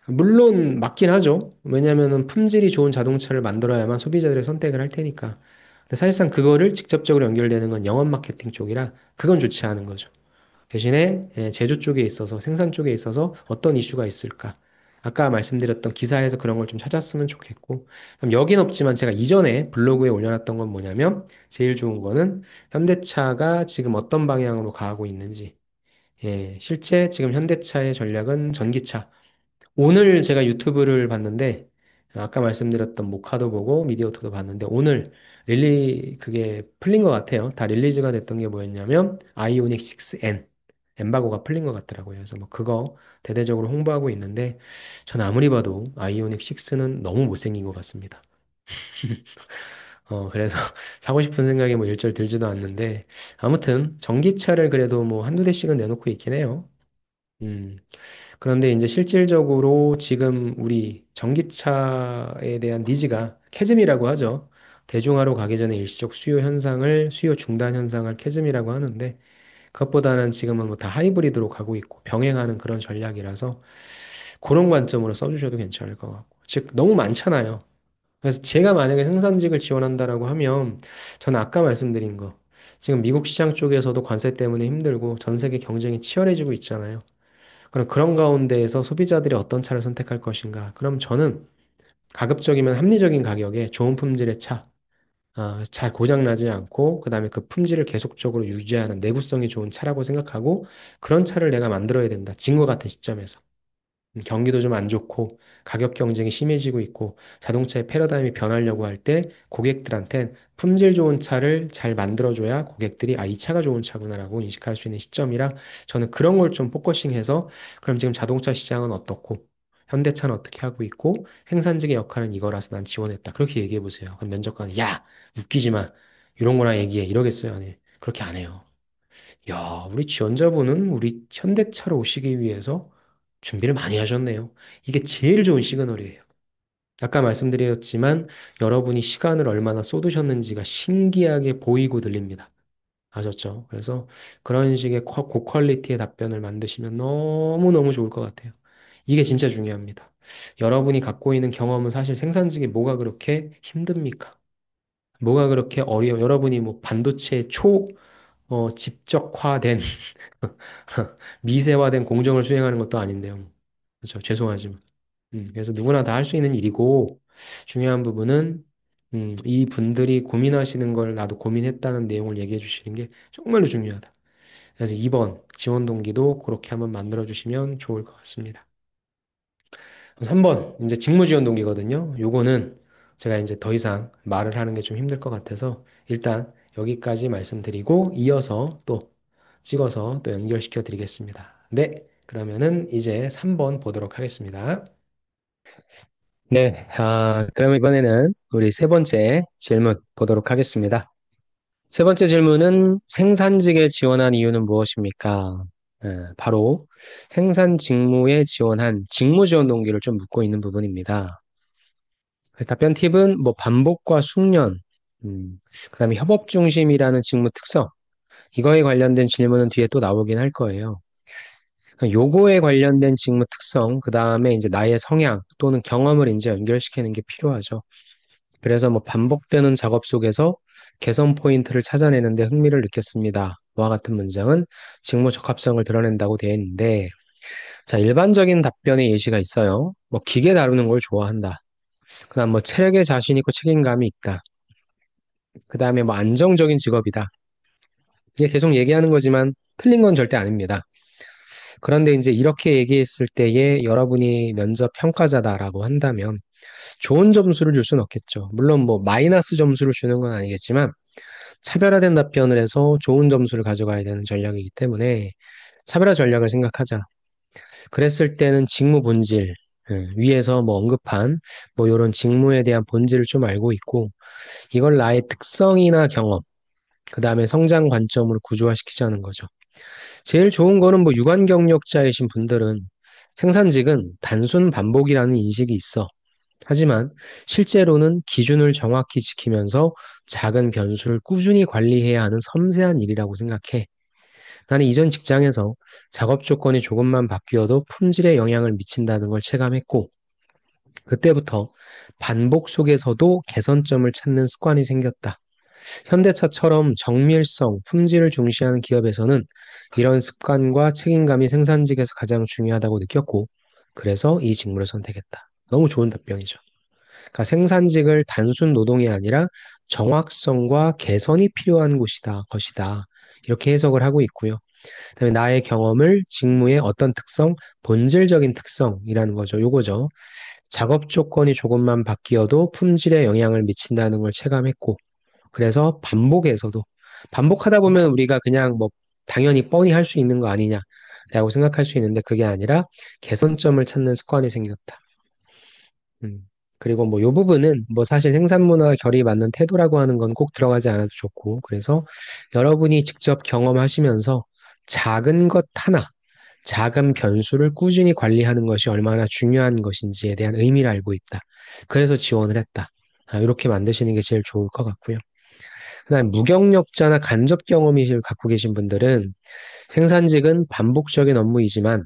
물론 맞긴 하죠. 왜냐면은 품질이 좋은 자동차를 만들어야만 소비자들의 선택을 할 테니까. 근데 사실상 그거를 직접적으로 연결되는 건 영업 마케팅 쪽이라 그건 좋지 않은 거죠. 대신에 제조 쪽에 있어서 생산 쪽에 있어서 어떤 이슈가 있을까? 아까 말씀드렸던 기사에서 그런 걸 좀 찾았으면 좋겠고. 그럼 여긴 없지만 제가 이전에 블로그에 올려놨던 건 뭐냐면 제일 좋은 거는 현대차가 지금 어떤 방향으로 가고 있는지. 실제 지금 현대차의 전략은 전기차. 오늘 제가 유튜브를 봤는데 아까 말씀드렸던 모카도 보고 미디어토도 봤는데 오늘 그게 풀린 것 같아요. 다 릴리즈가 됐던 게 뭐였냐면 아이오닉 6N 엠바고가 풀린 것 같더라고요. 그래서 뭐 그거 대대적으로 홍보하고 있는데 전 아무리 봐도 아이오닉 6는 너무 못생긴 것 같습니다. 그래서 사고 싶은 생각이 뭐 일절 들지도 않는데 아무튼 전기차를 그래도 뭐 한두 대씩은 내놓고 있긴 해요. 음. 그런데 이제 실질적으로 지금 우리 전기차에 대한 니즈가 캐즘이라고 하죠. 대중화로 가기 전에 일시적 수요 중단 현상을 캐즘이라고 하는데 그것보다는 지금은 뭐 다 하이브리드로 가고 있고 병행하는 그런 전략이라서 그런 관점으로 써주셔도 괜찮을 것 같고. 즉, 너무 많잖아요. 그래서 제가 만약에 생산직을 지원한다라고 하면 저는 아까 말씀드린 거 지금 미국 시장 쪽에서도 관세 때문에 힘들고 전 세계 경쟁이 치열해지고 있잖아요. 그럼 그런 가운데에서 소비자들이 어떤 차를 선택할 것인가? 그럼 저는 가급적이면 합리적인 가격에 좋은 품질의 차, 잘 고장나지 않고, 그 다음에 그 품질을 계속적으로 유지하는 내구성이 좋은 차라고 생각하고, 그런 차를 내가 만들어야 된다. 지금과 같은 시점에서. 경기도 좀 안 좋고 가격 경쟁이 심해지고 있고 자동차의 패러다임이 변하려고 할 때 고객들한텐 품질 좋은 차를 잘 만들어줘야 고객들이 이 차가 좋은 차구나라고 인식할 수 있는 시점이라 저는 그런 걸 좀 포커싱해서 그럼 지금 자동차 시장은 어떻고 현대차는 어떻게 하고 있고 생산직의 역할은 이거라서 난 지원했다. 그렇게 얘기해 보세요. 그럼 면접관이 야, 웃기지 마. 이런 거나 얘기해. 이러겠어요? 아니, 그렇게 안 해요. 야, 우리 지원자분은 우리 현대차로 오시기 위해서 준비를 많이 하셨네요. 이게 제일 좋은 시그널이에요. 아까 말씀드렸지만 여러분이 시간을 얼마나 쏟으셨는지가 신기하게 보이고 들립니다. 아셨죠? 그래서 그런 식의 고퀄리티의 답변을 만드시면 너무너무 좋을 것 같아요. 이게 진짜 중요합니다. 여러분이 갖고 있는 경험은 사실 생산직이 뭐가 그렇게 힘듭니까? 뭐가 그렇게 어려워? 여러분이 뭐 반도체 집적화된, 미세화된 공정을 수행하는 것도 아닌데요. 그렇죠. 죄송하지만. 그래서 누구나 다 할 수 있는 일이고, 중요한 부분은, 이 분들이 고민하시는 걸 나도 고민했다는 내용을 얘기해 주시는 게 정말로 중요하다. 그래서 2번, 지원 동기도 그렇게 한번 만들어 주시면 좋을 것 같습니다. 3번, 이제 직무 지원 동기거든요. 요거는 제가 이제 더 이상 말을 하는 게 좀 힘들 것 같아서 일단 여기까지 말씀드리고 이어서 또 찍어서 또 연결시켜 드리겠습니다. 네, 그러면은 이제 3번 보도록 하겠습니다. 네, 그럼 이번에는 우리 세 번째 질문 보도록 하겠습니다. 세 번째 질문은 생산직에 지원한 이유는 무엇입니까? 바로 생산 직무에 지원한 직무 지원 동기를 좀 묻고 있는 부분입니다. 그래서 답변 팁은 뭐 반복과 숙련, 그다음에 협업 중심이라는 직무 특성, 이거에 관련된 질문은 뒤에 또 나오긴 할 거예요. 요거에 관련된 직무 특성, 그다음에 이제 나의 성향 또는 경험을 이제 연결시키는 게 필요하죠. 그래서 뭐 반복되는 작업 속에서 개선 포인트를 찾아내는데 흥미를 느꼈습니다. 와 같은 문장은 직무 적합성을 드러낸다고 되어 있는데, 자, 일반적인 답변의 예시가 있어요. 뭐 기계 다루는 걸 좋아한다. 그다음 뭐 체력에 자신 있고 책임감이 있다. 그다음에 뭐 안정적인 직업이다. 이게 계속 얘기하는 거지만 틀린 건 절대 아닙니다. 그런데 이제 이렇게 얘기했을 때에 여러분이 면접 평가자다라고 한다면 좋은 점수를 줄 수는 없겠죠. 물론 뭐 마이너스 점수를 주는 건 아니겠지만 차별화된 답변을 해서 좋은 점수를 가져가야 되는 전략이기 때문에 차별화 전략을 생각하자. 그랬을 때는 직무 본질, 위에서 뭐 언급한 뭐 이런 직무에 대한 본질을 좀 알고 있고 이걸 나의 특성이나 경험, 그 다음에 성장 관점으로 구조화시키자는 거죠. 제일 좋은 거는 뭐 유관 경력자이신 분들은 생산직은 단순 반복이라는 인식이 있어. 하지만 실제로는 기준을 정확히 지키면서 작은 변수를 꾸준히 관리해야 하는 섬세한 일이라고 생각해. 나는 이전 직장에서 작업 조건이 조금만 바뀌어도 품질에 영향을 미친다는 걸 체감했고, 그때부터 반복 속에서도 개선점을 찾는 습관이 생겼다. 현대차처럼 정밀성, 품질을 중시하는 기업에서는 이런 습관과 책임감이 생산직에서 가장 중요하다고 느꼈고, 그래서 이 직무를 선택했다. 너무 좋은 답변이죠. 그러니까 생산직을 단순 노동이 아니라 정확성과 개선이 필요한 것이다. 이렇게 해석을 하고 있고요. 그다음에 나의 경험을 직무의 어떤 특성, 본질적인 특성이라는 거죠. 요거죠. 작업 조건이 조금만 바뀌어도 품질에 영향을 미친다는 걸 체감했고, 그래서 반복에서도 반복하다 보면 우리가 그냥 뭐 당연히 뻔히 할 수 있는 거 아니냐라고 생각할 수 있는데 그게 아니라 개선점을 찾는 습관이 생겼다. 음. 그리고 뭐 요 부분은 뭐 사실 생산문화와 결이 맞는 태도라고 하는 건 꼭 들어가지 않아도 좋고 그래서 여러분이 직접 경험하시면서 작은 것 하나, 작은 변수를 꾸준히 관리하는 것이 얼마나 중요한 것인지에 대한 의미를 알고 있다. 그래서 지원을 했다. 이렇게 만드시는 게 제일 좋을 것 같고요. 그다음 무경력자나 간접 경험이 갖고 계신 분들은 생산직은 반복적인 업무이지만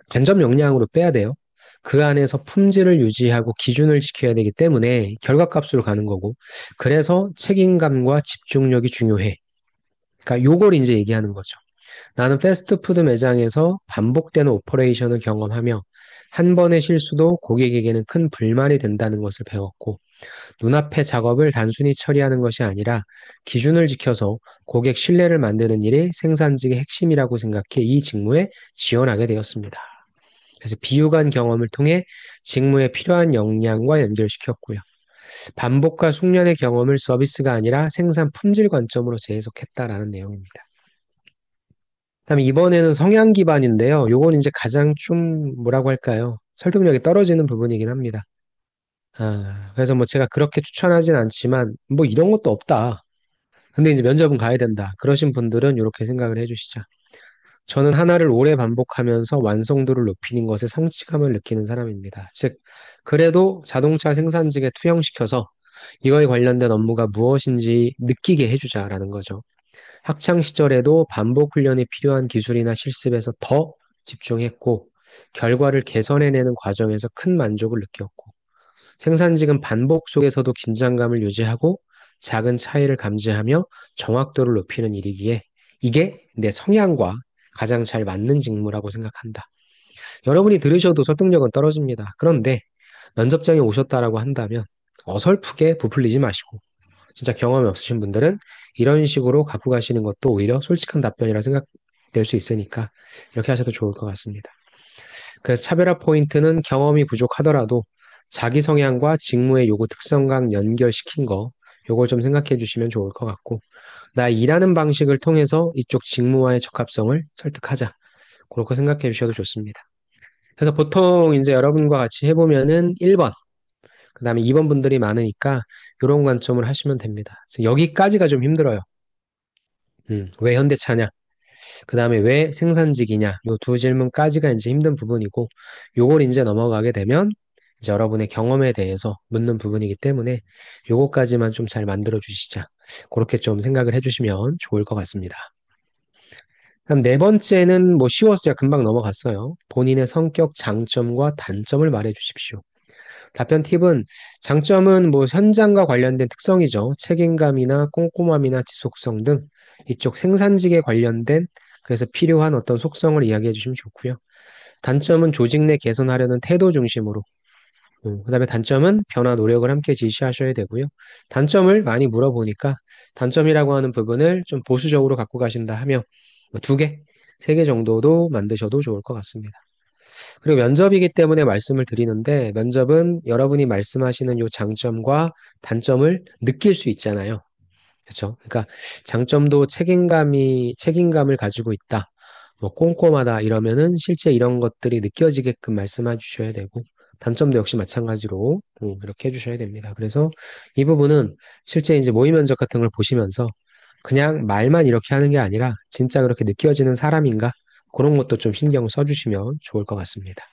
간접 역량으로 빼야 돼요. 그 안에서 품질을 유지하고 기준을 지켜야 되기 때문에 결과값으로 가는 거고. 그래서 책임감과 집중력이 중요해. 그러니까 요걸 이제 얘기하는 거죠. 나는 패스트푸드 매장에서 반복되는 오퍼레이션을 경험하며 한 번의 실수도 고객에게는 큰 불만이 된다는 것을 배웠고 눈앞의 작업을 단순히 처리하는 것이 아니라 기준을 지켜서 고객 신뢰를 만드는 일이 생산직의 핵심이라고 생각해 이 직무에 지원하게 되었습니다. 그래서 비유관 경험을 통해 직무에 필요한 역량과 연결시켰고요. 반복과 숙련의 경험을 서비스가 아니라 생산 품질 관점으로 재해석했다라는 내용입니다. 그다음에 이번에는 성향 기반인데요. 요건 이제 가장 좀 뭐라고 할까요? 설득력이 떨어지는 부분이긴 합니다. 그래서 뭐 제가 그렇게 추천하진 않지만 뭐 이런 것도 없다. 근데 이제 면접은 가야 된다. 그러신 분들은 이렇게 생각을 해주시죠. 저는 하나를 오래 반복하면서 완성도를 높이는 것에 성취감을 느끼는 사람입니다. 즉, 그래도 자동차 생산직에 투영시켜서 이거에 관련된 업무가 무엇인지 느끼게 해주자라는 거죠. 학창 시절에도 반복 훈련이 필요한 기술이나 실습에서 더 집중했고, 결과를 개선해내는 과정에서 큰 만족을 느꼈고, 생산직은 반복 속에서도 긴장감을 유지하고 작은 차이를 감지하며 정확도를 높이는 일이기에 이게 내 성향과 가장 잘 맞는 직무라고 생각한다. 여러분이 들으셔도 설득력은 떨어집니다. 그런데 면접장에 오셨다라고 한다면 어설프게 부풀리지 마시고 진짜 경험이 없으신 분들은 이런 식으로 갖고 가시는 것도 오히려 솔직한 답변이라 생각될 수 있으니까 이렇게 하셔도 좋을 것 같습니다. 그래서 차별화 포인트는 경험이 부족하더라도 자기 성향과 직무의 요구 특성과 연결시킨 거, 요걸 좀 생각해 주시면 좋을 것 같고, 나 일하는 방식을 통해서 이쪽 직무와의 적합성을 설득하자. 그렇게 생각해 주셔도 좋습니다. 그래서 보통 이제 여러분과 같이 해보면은 1번, 그 다음에 2번 분들이 많으니까 이런 관점을 하시면 됩니다. 그래서 여기까지가 좀 힘들어요. 왜 현대차냐? 그 다음에 왜 생산직이냐? 요 두 질문까지가 이제 힘든 부분이고, 요걸 이제 넘어가게 되면 이제 여러분의 경험에 대해서 묻는 부분이기 때문에 요거까지만 좀 잘 만들어 주시자. 그렇게 좀 생각을 해주시면 좋을 것 같습니다. 그럼 네 번째는 뭐 쉬워서 제가 금방 넘어갔어요. 본인의 성격 장점과 단점을 말해 주십시오. 답변 팁은 장점은 뭐 현장과 관련된 특성이죠. 책임감이나 꼼꼼함이나 지속성 등 이쪽 생산직에 관련된 그래서 필요한 어떤 속성을 이야기해 주시면 좋고요. 단점은 조직 내 개선하려는 태도 중심으로 그다음에 단점은 변화 노력을 함께 제시하셔야 되고요. 단점을 많이 물어보니까 단점이라고 하는 부분을 좀 보수적으로 갖고 가신다 하면 뭐 두 개, 세 개 정도도 만드셔도 좋을 것 같습니다. 그리고 면접이기 때문에 말씀을 드리는데 면접은 여러분이 말씀하시는 요 장점과 단점을 느낄 수 있잖아요. 그렇죠? 그러니까 장점도 책임감을 가지고 있다. 뭐 꼼꼼하다 이러면은 실제 이런 것들이 느껴지게끔 말씀해 주셔야 되고 단점도 역시 마찬가지로 이렇게 해주셔야 됩니다. 그래서 이 부분은 실제 이제 모의 면접 같은 걸 보시면서 그냥 말만 이렇게 하는 게 아니라 진짜 그렇게 느껴지는 사람인가 그런 것도 좀 신경 써주시면 좋을 것 같습니다.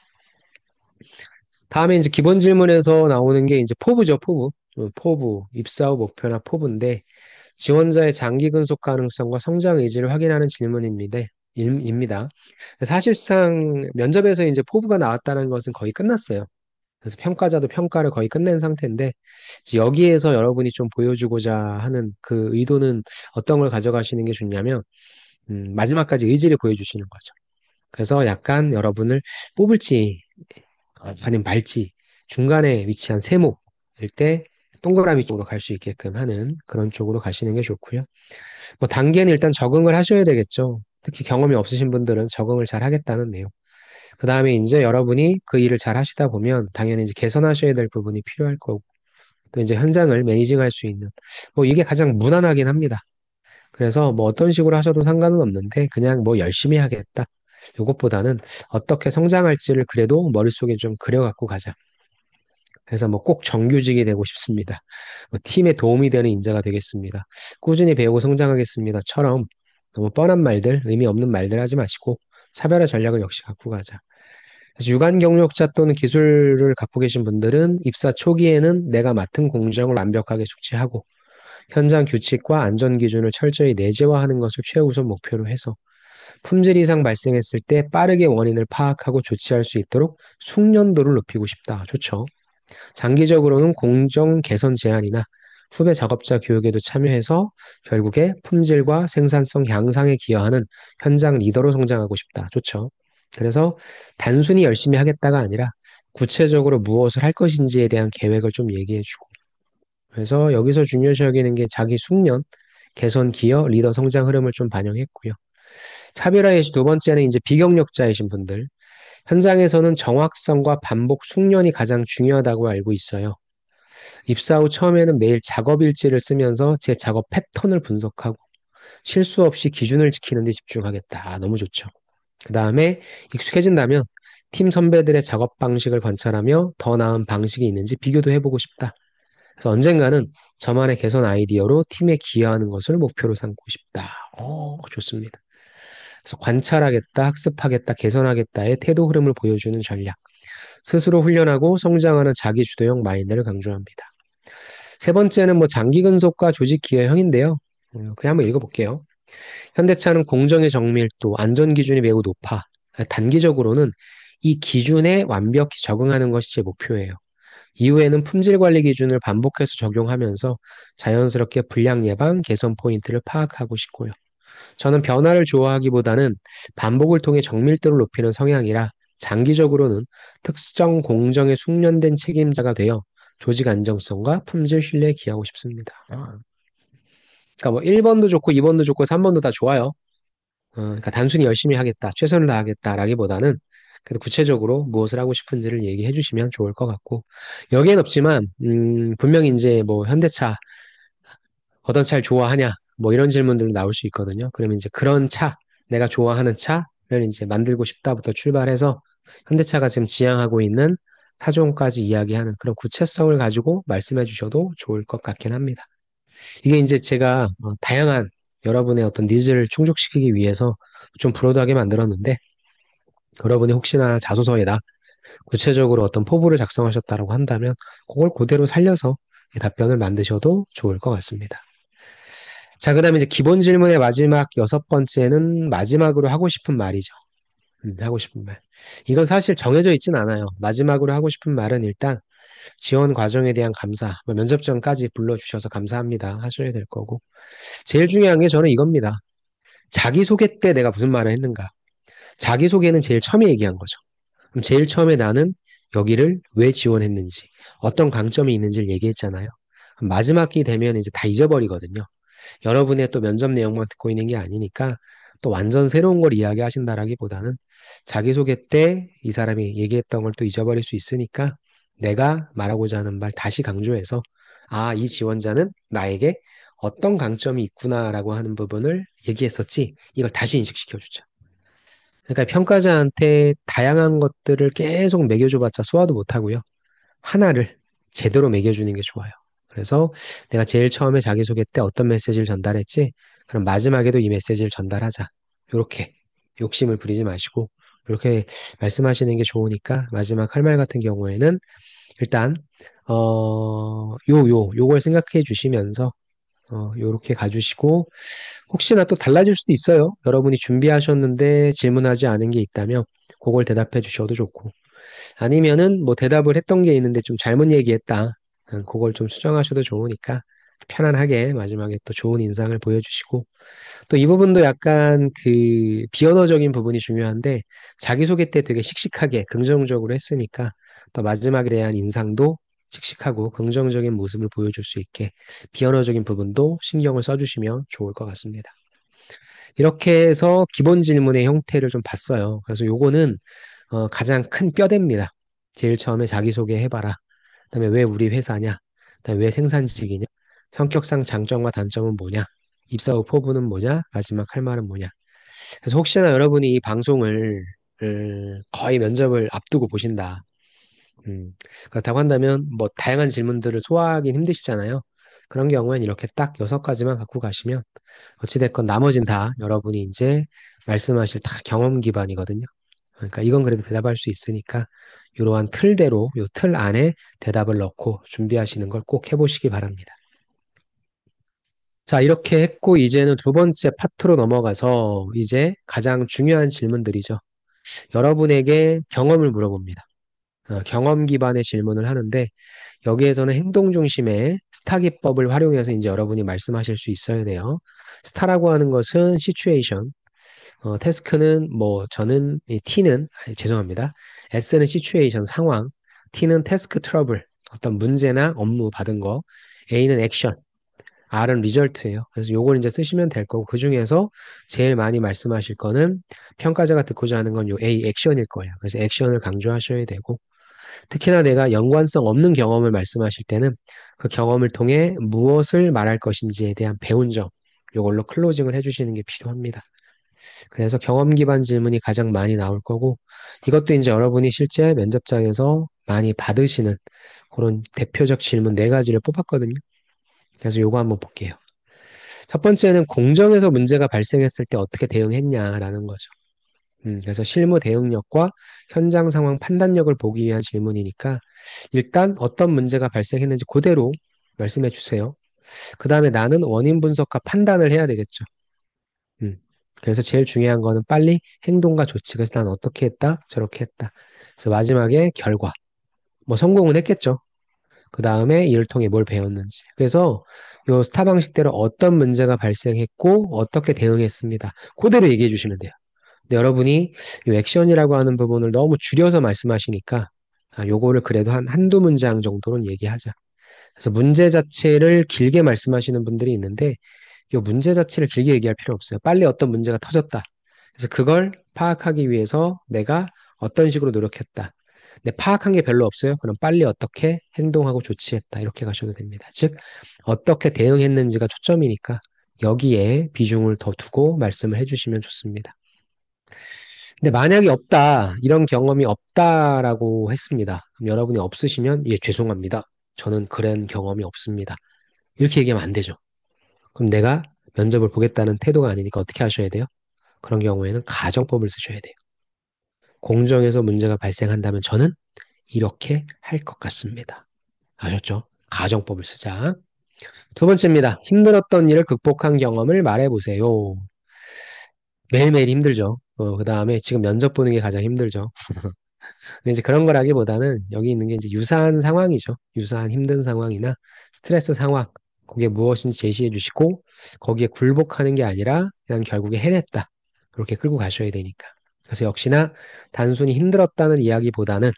다음에 이제 기본 질문에서 나오는 게 이제 포부죠, 포부. 포부, 입사 후 목표나 포부인데 지원자의 장기 근속 가능성과 성장 의지를 확인하는 질문입니다. 입니다. 사실상 면접에서 이제 포부가 나왔다는 것은 거의 끝났어요. 그래서 평가자도 평가를 거의 끝낸 상태인데 이제 여기에서 여러분이 좀 보여주고자 하는 그 의도는 어떤 걸 가져가시는 게 좋냐면 마지막까지 의지를 보여주시는 거죠. 그래서 약간 여러분을 뽑을지 아니면 말지 중간에 위치한 세모일 때 동그라미 쪽으로 갈 수 있게끔 하는 그런 쪽으로 가시는 게 좋고요. 뭐 단계는 일단 적응을 하셔야 되겠죠. 특히 경험이 없으신 분들은 적응을 잘 하겠다는 내용. 그 다음에 이제 여러분이 그 일을 잘 하시다 보면 당연히 이제 개선하셔야 될 부분이 필요할 거고 또 이제 현장을 매니징할 수 있는 뭐 이게 가장 무난하긴 합니다. 그래서 뭐 어떤 식으로 하셔도 상관은 없는데 그냥 뭐 열심히 하겠다. 요것보다는 어떻게 성장할지를 그래도 머릿속에 좀 그려갖고 가자. 그래서 뭐 꼭 정규직이 되고 싶습니다. 뭐 팀에 도움이 되는 인재가 되겠습니다. 꾸준히 배우고 성장하겠습니다.처럼 너무 뻔한 말들, 의미 없는 말들 하지 마시고 차별화 전략을 역시 갖고 가자. 그래서 유관 경력자 또는 기술을 갖고 계신 분들은 입사 초기에는 내가 맡은 공정을 완벽하게 숙지하고 현장 규칙과 안전 기준을 철저히 내재화하는 것을 최우선 목표로 해서 품질 이상 발생했을 때 빠르게 원인을 파악하고 조치할 수 있도록 숙련도를 높이고 싶다. 좋죠. 장기적으로는 공정 개선 제안이나 후배 작업자 교육에도 참여해서 결국에 품질과 생산성 향상에 기여하는 현장 리더로 성장하고 싶다. 좋죠. 그래서 단순히 열심히 하겠다가 아니라 구체적으로 무엇을 할 것인지에 대한 계획을 좀 얘기해주고 그래서 여기서 중요시 여기는 게 자기 숙련, 개선 기여, 리더 성장 흐름을 좀 반영했고요. 차별화 예시 두 번째는 이제 비경력자이신 분들. 현장에서는 정확성과 반복 숙련이 가장 중요하다고 알고 있어요. 입사 후 처음에는 매일 작업 일지를 쓰면서 제 작업 패턴을 분석하고 실수 없이 기준을 지키는 데 집중하겠다. 너무 좋죠. 그 다음에 익숙해진다면 팀 선배들의 작업 방식을 관찰하며 더 나은 방식이 있는지 비교도 해보고 싶다. 그래서 언젠가는 저만의 개선 아이디어로 팀에 기여하는 것을 목표로 삼고 싶다. 좋습니다. 그래서 관찰하겠다, 학습하겠다, 개선하겠다의 태도 흐름을 보여주는 전략. 스스로 훈련하고 성장하는 자기 주도형 마인드를 강조합니다. 세 번째는 뭐 장기 근속과 조직 기여형인데요. 그냥 한번 읽어볼게요. 현대차는 공정의 정밀도, 안전 기준이 매우 높아. 단기적으로는 이 기준에 완벽히 적응하는 것이 제 목표예요. 이후에는 품질 관리 기준을 반복해서 적용하면서 자연스럽게 불량 예방, 개선 포인트를 파악하고 싶고요. 저는 변화를 좋아하기보다는 반복을 통해 정밀도를 높이는 성향이라 장기적으로는 특정 공정에 숙련된 책임자가 되어 조직 안정성과 품질 신뢰에 기하고 싶습니다. 그러니까 뭐 1번도 좋고 2번도 좋고 3번도 다 좋아요. 그러니까 단순히 열심히 하겠다, 최선을 다하겠다라기보다는 그래도 구체적으로 무엇을 하고 싶은지를 얘기해 주시면 좋을 것 같고 여기엔 없지만 분명히 이제 뭐 현대차 어떤 차를 좋아하냐 뭐 이런 질문들도 나올 수 있거든요. 그러면 이제 그런 차, 내가 좋아하는 차를 이제 만들고 싶다부터 출발해서 현대차가 지금 지향하고 있는 타종까지 이야기하는 그런 구체성을 가지고 말씀해 주셔도 좋을 것 같긴 합니다. 이게 이제 제가 다양한 여러분의 어떤 니즈를 충족시키기 위해서 좀 브로드하게 만들었는데 여러분이 혹시나 자소서에다 구체적으로 어떤 포부를 작성하셨다고 한다면 그걸 그대로 살려서 이 답변을 만드셔도 좋을 것 같습니다. 자, 그다음에 이제 기본 질문의 마지막 여섯 번째는 마지막으로 하고 싶은 말이죠. 하고 싶은 말. 이건 사실 정해져 있진 않아요. 마지막으로 하고 싶은 말은 일단 지원 과정에 대한 감사, 뭐 면접 전까지 불러주셔서 감사합니다 하셔야 될 거고. 제일 중요한 게 저는 이겁니다. 자기소개 때 내가 무슨 말을 했는가. 자기소개는 제일 처음에 얘기한 거죠. 그럼 제일 처음에 나는 여기를 왜 지원했는지, 어떤 강점이 있는지를 얘기했잖아요. 마지막이 되면 이제 다 잊어버리거든요. 여러분의 또 면접 내용만 듣고 있는 게 아니니까 또 완전 새로운 걸 이야기하신다라기보다는 자기소개 때 이 사람이 얘기했던 걸 또 잊어버릴 수 있으니까 내가 말하고자 하는 말 다시 강조해서 아, 이 지원자는 나에게 어떤 강점이 있구나라고 하는 부분을 얘기했었지. 이걸 다시 인식시켜주자. 그러니까 평가자한테 다양한 것들을 계속 매겨줘봤자 소화도 못하고요. 하나를 제대로 매겨주는 게 좋아요. 그래서 내가 제일 처음에 자기소개 때 어떤 메시지를 전달했지? 그럼 마지막에도 이 메시지를 전달하자. 이렇게 욕심을 부리지 마시고 이렇게 말씀하시는 게 좋으니까 마지막 할 말 같은 경우에는 일단 요걸 생각해 주시면서 요렇게 가주시고 혹시나 또 달라질 수도 있어요. 여러분이 준비하셨는데 질문하지 않은 게 있다면 그걸 대답해 주셔도 좋고 아니면은 뭐 대답을 했던 게 있는데 좀 잘못 얘기했다. 그걸 좀 수정하셔도 좋으니까 편안하게 마지막에 또 좋은 인상을 보여주시고 또 이 부분도 약간 그 비언어적인 부분이 중요한데 자기소개 때 되게 씩씩하게 긍정적으로 했으니까 또 마지막에 대한 인상도 씩씩하고 긍정적인 모습을 보여줄 수 있게 비언어적인 부분도 신경을 써주시면 좋을 것 같습니다. 이렇게 해서 기본 질문의 형태를 좀 봤어요. 그래서 요거는 가장 큰 뼈대입니다. 제일 처음에 자기소개 해봐라. 그다음에 왜 우리 회사냐? 그다음에 왜 생산직이냐? 성격상 장점과 단점은 뭐냐? 입사 후 포부는 뭐냐? 마지막 할 말은 뭐냐? 그래서 혹시나 여러분이 이 방송을 거의 면접을 앞두고 보신다. 그렇다고 한다면 뭐 다양한 질문들을 소화하긴 힘드시잖아요. 그런 경우엔 이렇게 딱 여섯 가지만 갖고 가시면 어찌됐건 나머진 다 여러분이 이제 말씀하실 다 경험 기반이거든요. 그러니까 이건 그래도 대답할 수 있으니까 이러한 틀대로 요 틀 안에 대답을 넣고 준비하시는 걸 꼭 해보시기 바랍니다. 자, 이렇게 했고 이제는 두 번째 파트로 넘어가서 이제 가장 중요한 질문들이죠. 여러분에게 경험을 물어봅니다. 경험 기반의 질문을 하는데 여기에서는 행동 중심의 스타 기법을 활용해서 이제 여러분이 말씀하실 수 있어야 돼요. 스타라고 하는 것은 시츄에이션, 태스크는 뭐 저는 이 T는 죄송합니다. S는 시츄에이션 상황, T는 태스크 트러블 어떤 문제나 업무 받은 거, A는 액션, R은 리절트예요. 그래서 요걸 이제 쓰시면 될 거고 그 중에서 제일 많이 말씀하실 거는 평가자가 듣고자 하는 건 요 A 액션일 거예요. 그래서 액션을 강조하셔야 되고 특히나 내가 연관성 없는 경험을 말씀하실 때는 그 경험을 통해 무엇을 말할 것인지에 대한 배운 점 요걸로 클로징을 해주시는 게 필요합니다. 그래서 경험 기반 질문이 가장 많이 나올 거고 이것도 이제 여러분이 실제 면접장에서 많이 받으시는 그런 대표적 질문 네 가지를 뽑았거든요. 그래서 요거 한번 볼게요. 첫 번째는 공정에서 문제가 발생했을 때 어떻게 대응했냐라는 거죠. 그래서 실무 대응력과 현장 상황 판단력을 보기 위한 질문이니까 일단 어떤 문제가 발생했는지 그대로 말씀해 주세요. 그 다음에 나는 원인 분석과 판단을 해야 되겠죠. 음. 그래서 제일 중요한 거는 빨리 행동과 조치. 그래서 난 어떻게 했다? 저렇게 했다. 그래서 마지막에 결과. 뭐 성공은 했겠죠. 그 다음에 이를 통해 뭘 배웠는지. 그래서 요 스타 방식대로 어떤 문제가 발생했고 어떻게 대응했습니다. 그대로 얘기해 주시면 돼요. 근데 여러분이 이 액션이라고 하는 부분을 너무 줄여서 말씀하시니까 요거를 그래도 한두 문장 정도는 얘기하자. 그래서 문제 자체를 길게 말씀하시는 분들이 있는데 이 문제 자체를 길게 얘기할 필요 없어요. 빨리 어떤 문제가 터졌다. 그래서 그걸 파악하기 위해서 내가 어떤 식으로 노력했다. 근데 파악한 게 별로 없어요. 그럼 빨리 어떻게 행동하고 조치했다. 이렇게 가셔도 됩니다. 즉, 어떻게 대응했는지가 초점이니까 여기에 비중을 더 두고 말씀을 해주시면 좋습니다. 근데 만약에 없다, 이런 경험이 없다라고 했습니다. 그럼 여러분이 없으시면, 예, 죄송합니다. 저는 그런 경험이 없습니다. 이렇게 얘기하면 안 되죠. 그럼 내가 면접을 보겠다는 태도가 아니니까 어떻게 하셔야 돼요? 그런 경우에는 가정법을 쓰셔야 돼요. 공정에서 문제가 발생한다면 저는 이렇게 할 것 같습니다. 아셨죠? 가정법을 쓰자. 두 번째입니다. 힘들었던 일을 극복한 경험을 말해보세요. 매일매일 힘들죠. 그 다음에 지금 면접 보는 게 가장 힘들죠. 근데 이제 그런 거라기보다는 여기 있는 게 이제 유사한 상황이죠. 유사한 힘든 상황이나 스트레스 상황. 그게 무엇인지 제시해 주시고 거기에 굴복하는 게 아니라 그냥 결국에 해냈다. 그렇게 끌고 가셔야 되니까. 그래서 역시나 단순히 힘들었다는 이야기보다는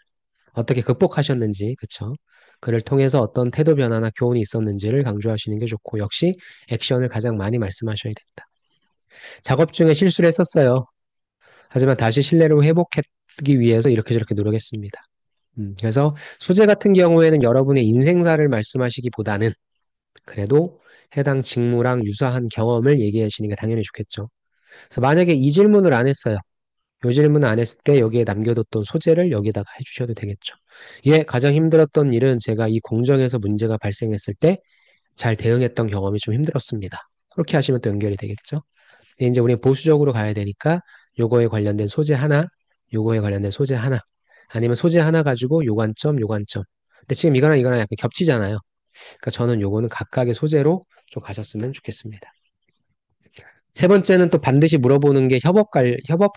어떻게 극복하셨는지, 그쵸? 그를 통해서 어떤 태도 변화나 교훈이 있었는지를 강조하시는 게 좋고 역시 액션을 가장 많이 말씀하셔야 된다. 작업 중에 실수를 했었어요. 하지만 다시 신뢰를 회복하기 위해서 이렇게 저렇게 노력했습니다. 그래서 소재 같은 경우에는 여러분의 인생사를 말씀하시기보다는 그래도 해당 직무랑 유사한 경험을 얘기하시는 게 당연히 좋겠죠. 그래서 만약에 이 질문을 안 했어요. 이 질문을 안 했을 때 여기에 남겨뒀던 소재를 여기다가 해주셔도 되겠죠. 예, 가장 힘들었던 일은 제가 이 공정에서 문제가 발생했을 때 잘 대응했던 경험이 좀 힘들었습니다. 그렇게 하시면 또 연결이 되겠죠. 근데 이제 우리 보수적으로 가야 되니까 요거에 관련된 소재 하나, 요거에 관련된 소재 하나, 아니면 소재 하나 가지고 요 관점, 요 관점. 근데 지금 이거랑 이거랑 약간 겹치잖아요. 그러니까 저는 요거는 각각의 소재로 좀 가셨으면 좋겠습니다. 세 번째는 또 반드시 물어보는 게 협업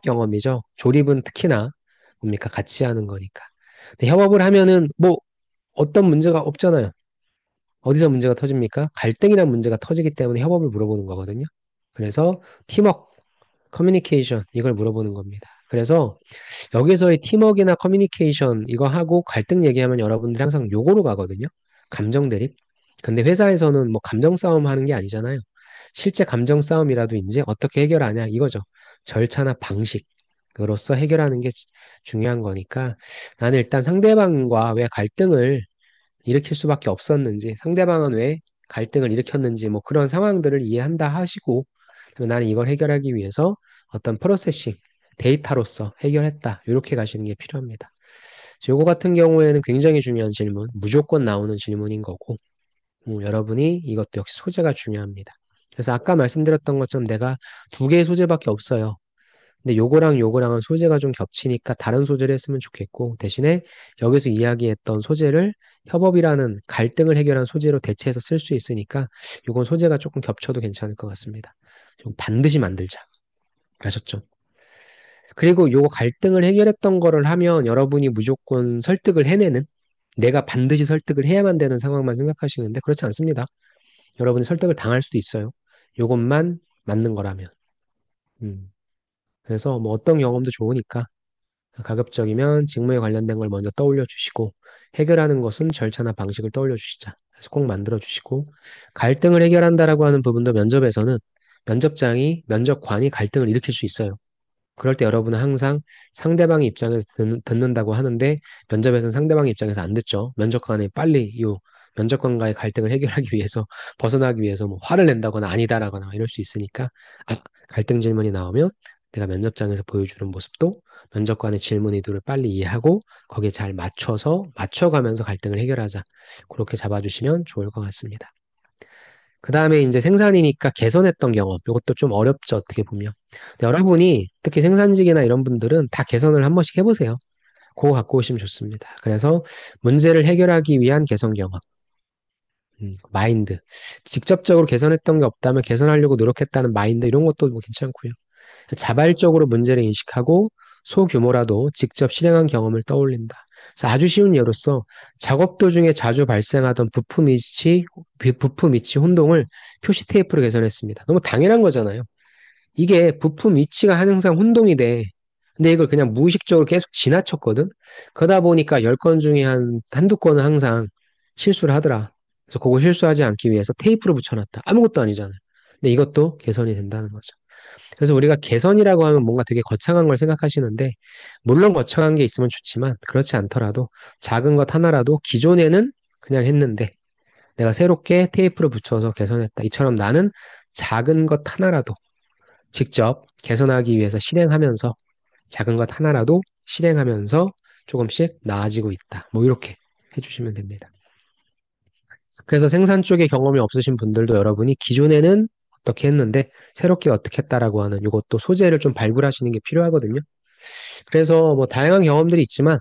경험이죠. 조립은 특히나 뭡니까? 같이 하는 거니까. 근데 협업을 하면은 뭐 어떤 문제가 없잖아요. 어디서 문제가 터집니까? 갈등이란 문제가 터지기 때문에 협업을 물어보는 거거든요. 그래서 팀워크, 커뮤니케이션 이걸 물어보는 겁니다. 그래서 여기서의 팀워크나 커뮤니케이션 이거 하고 갈등 얘기하면 여러분들이 항상 요거로 가거든요. 감정 대립. 근데 회사에서는 뭐 감정 싸움 하는 게 아니잖아요. 실제 감정 싸움이라도 이제 어떻게 해결하냐 이거죠. 절차나 방식으로서 해결하는 게 중요한 거니까 나는 일단 상대방과 왜 갈등을 일으킬 수밖에 없었는지, 상대방은 왜 갈등을 일으켰는지, 뭐 그런 상황들을 이해한다 하시고, 나는 이걸 해결하기 위해서 어떤 프로세싱, 데이터로서 해결했다. 이렇게 가시는 게 필요합니다. 요거 같은 경우에는 굉장히 중요한 질문, 무조건 나오는 질문인 거고, 여러분이 이것도 역시 소재가 중요합니다. 그래서 아까 말씀드렸던 것처럼 내가 두 개의 소재밖에 없어요. 근데 요거랑 요거랑은 소재가 좀 겹치니까 다른 소재를 했으면 좋겠고, 대신에 여기서 이야기했던 소재를 협업이라는 갈등을 해결한 소재로 대체해서 쓸 수 있으니까, 요건 소재가 조금 겹쳐도 괜찮을 것 같습니다. 이거 반드시 만들자. 아셨죠? 그리고 요거 갈등을 해결했던 거를 하면 여러분이 무조건 설득을 해내는, 내가 반드시 설득을 해야만 되는 상황만 생각하시는데, 그렇지 않습니다. 여러분이 설득을 당할 수도 있어요. 요것만 맞는 거라면. 음. 그래서 뭐 어떤 경험도 좋으니까, 가급적이면 직무에 관련된 걸 먼저 떠올려 주시고 해결하는 것은 절차나 방식을 떠올려 주시자. 그래서 꼭 만들어 주시고 갈등을 해결한다라고 하는 부분도 면접에서는 면접관이 갈등을 일으킬 수 있어요. 그럴 때 여러분은 항상 상대방의 입장에서 듣는다고 하는데 면접에서는 상대방의 입장에서 안 듣죠. 면접관이 빨리 이 면접관과의 갈등을 해결하기 위해서 벗어나기 위해서 뭐 화를 낸다거나 아니다라거나 이럴 수 있으니까 갈등 질문이 나오면 내가 면접장에서 보여주는 모습도 면접관의 질문 의도를 빨리 이해하고 거기에 잘 맞춰가면서 갈등을 해결하자. 그렇게 잡아주시면 좋을 것 같습니다. 그 다음에 이제 생산이니까 개선했던 경험. 이것도 좀 어렵죠, 어떻게 보면. 근데 여러분이 특히 생산직이나 이런 분들은 다 개선을 한 번씩 해보세요. 그거 갖고 오시면 좋습니다. 그래서 문제를 해결하기 위한 개선 경험. 마인드. 직접적으로 개선했던 게 없다면 개선하려고 노력했다는 마인드 이런 것도 뭐 괜찮고요. 자발적으로 문제를 인식하고 소규모라도 직접 실행한 경험을 떠올린다. 그래서 아주 쉬운 예로서 작업 도중에 자주 발생하던 부품 위치 혼동을 표시 테이프로 개선했습니다. 너무 당연한 거잖아요. 이게 부품 위치가 항상 혼동이 돼. 근데 이걸 그냥 무의식적으로 계속 지나쳤거든? 그러다 보니까 10건 중에 한두 건은 항상 실수를 하더라. 그래서 그거 실수하지 않기 위해서 테이프로 붙여놨다. 아무것도 아니잖아요. 근데 이것도 개선이 된다는 거죠. 그래서 우리가 개선이라고 하면 뭔가 되게 거창한 걸 생각하시는데, 물론 거창한 게 있으면 좋지만, 그렇지 않더라도 작은 것 하나라도 기존에는 그냥 했는데, 내가 새롭게 테이프로 붙여서 개선했다. 이처럼 나는 작은 것 하나라도 직접 개선하기 위해서 실행하면서 작은 것 하나라도 실행하면서 조금씩 나아지고 있다. 뭐 이렇게 해주시면 됩니다. 그래서 생산 쪽에 경험이 없으신 분들도 여러분이 기존에는 어떻게 했는데 새롭게 어떻게 했다라고 하는 이것도 소재를 좀 발굴하시는 게 필요하거든요. 그래서 뭐 다양한 경험들이 있지만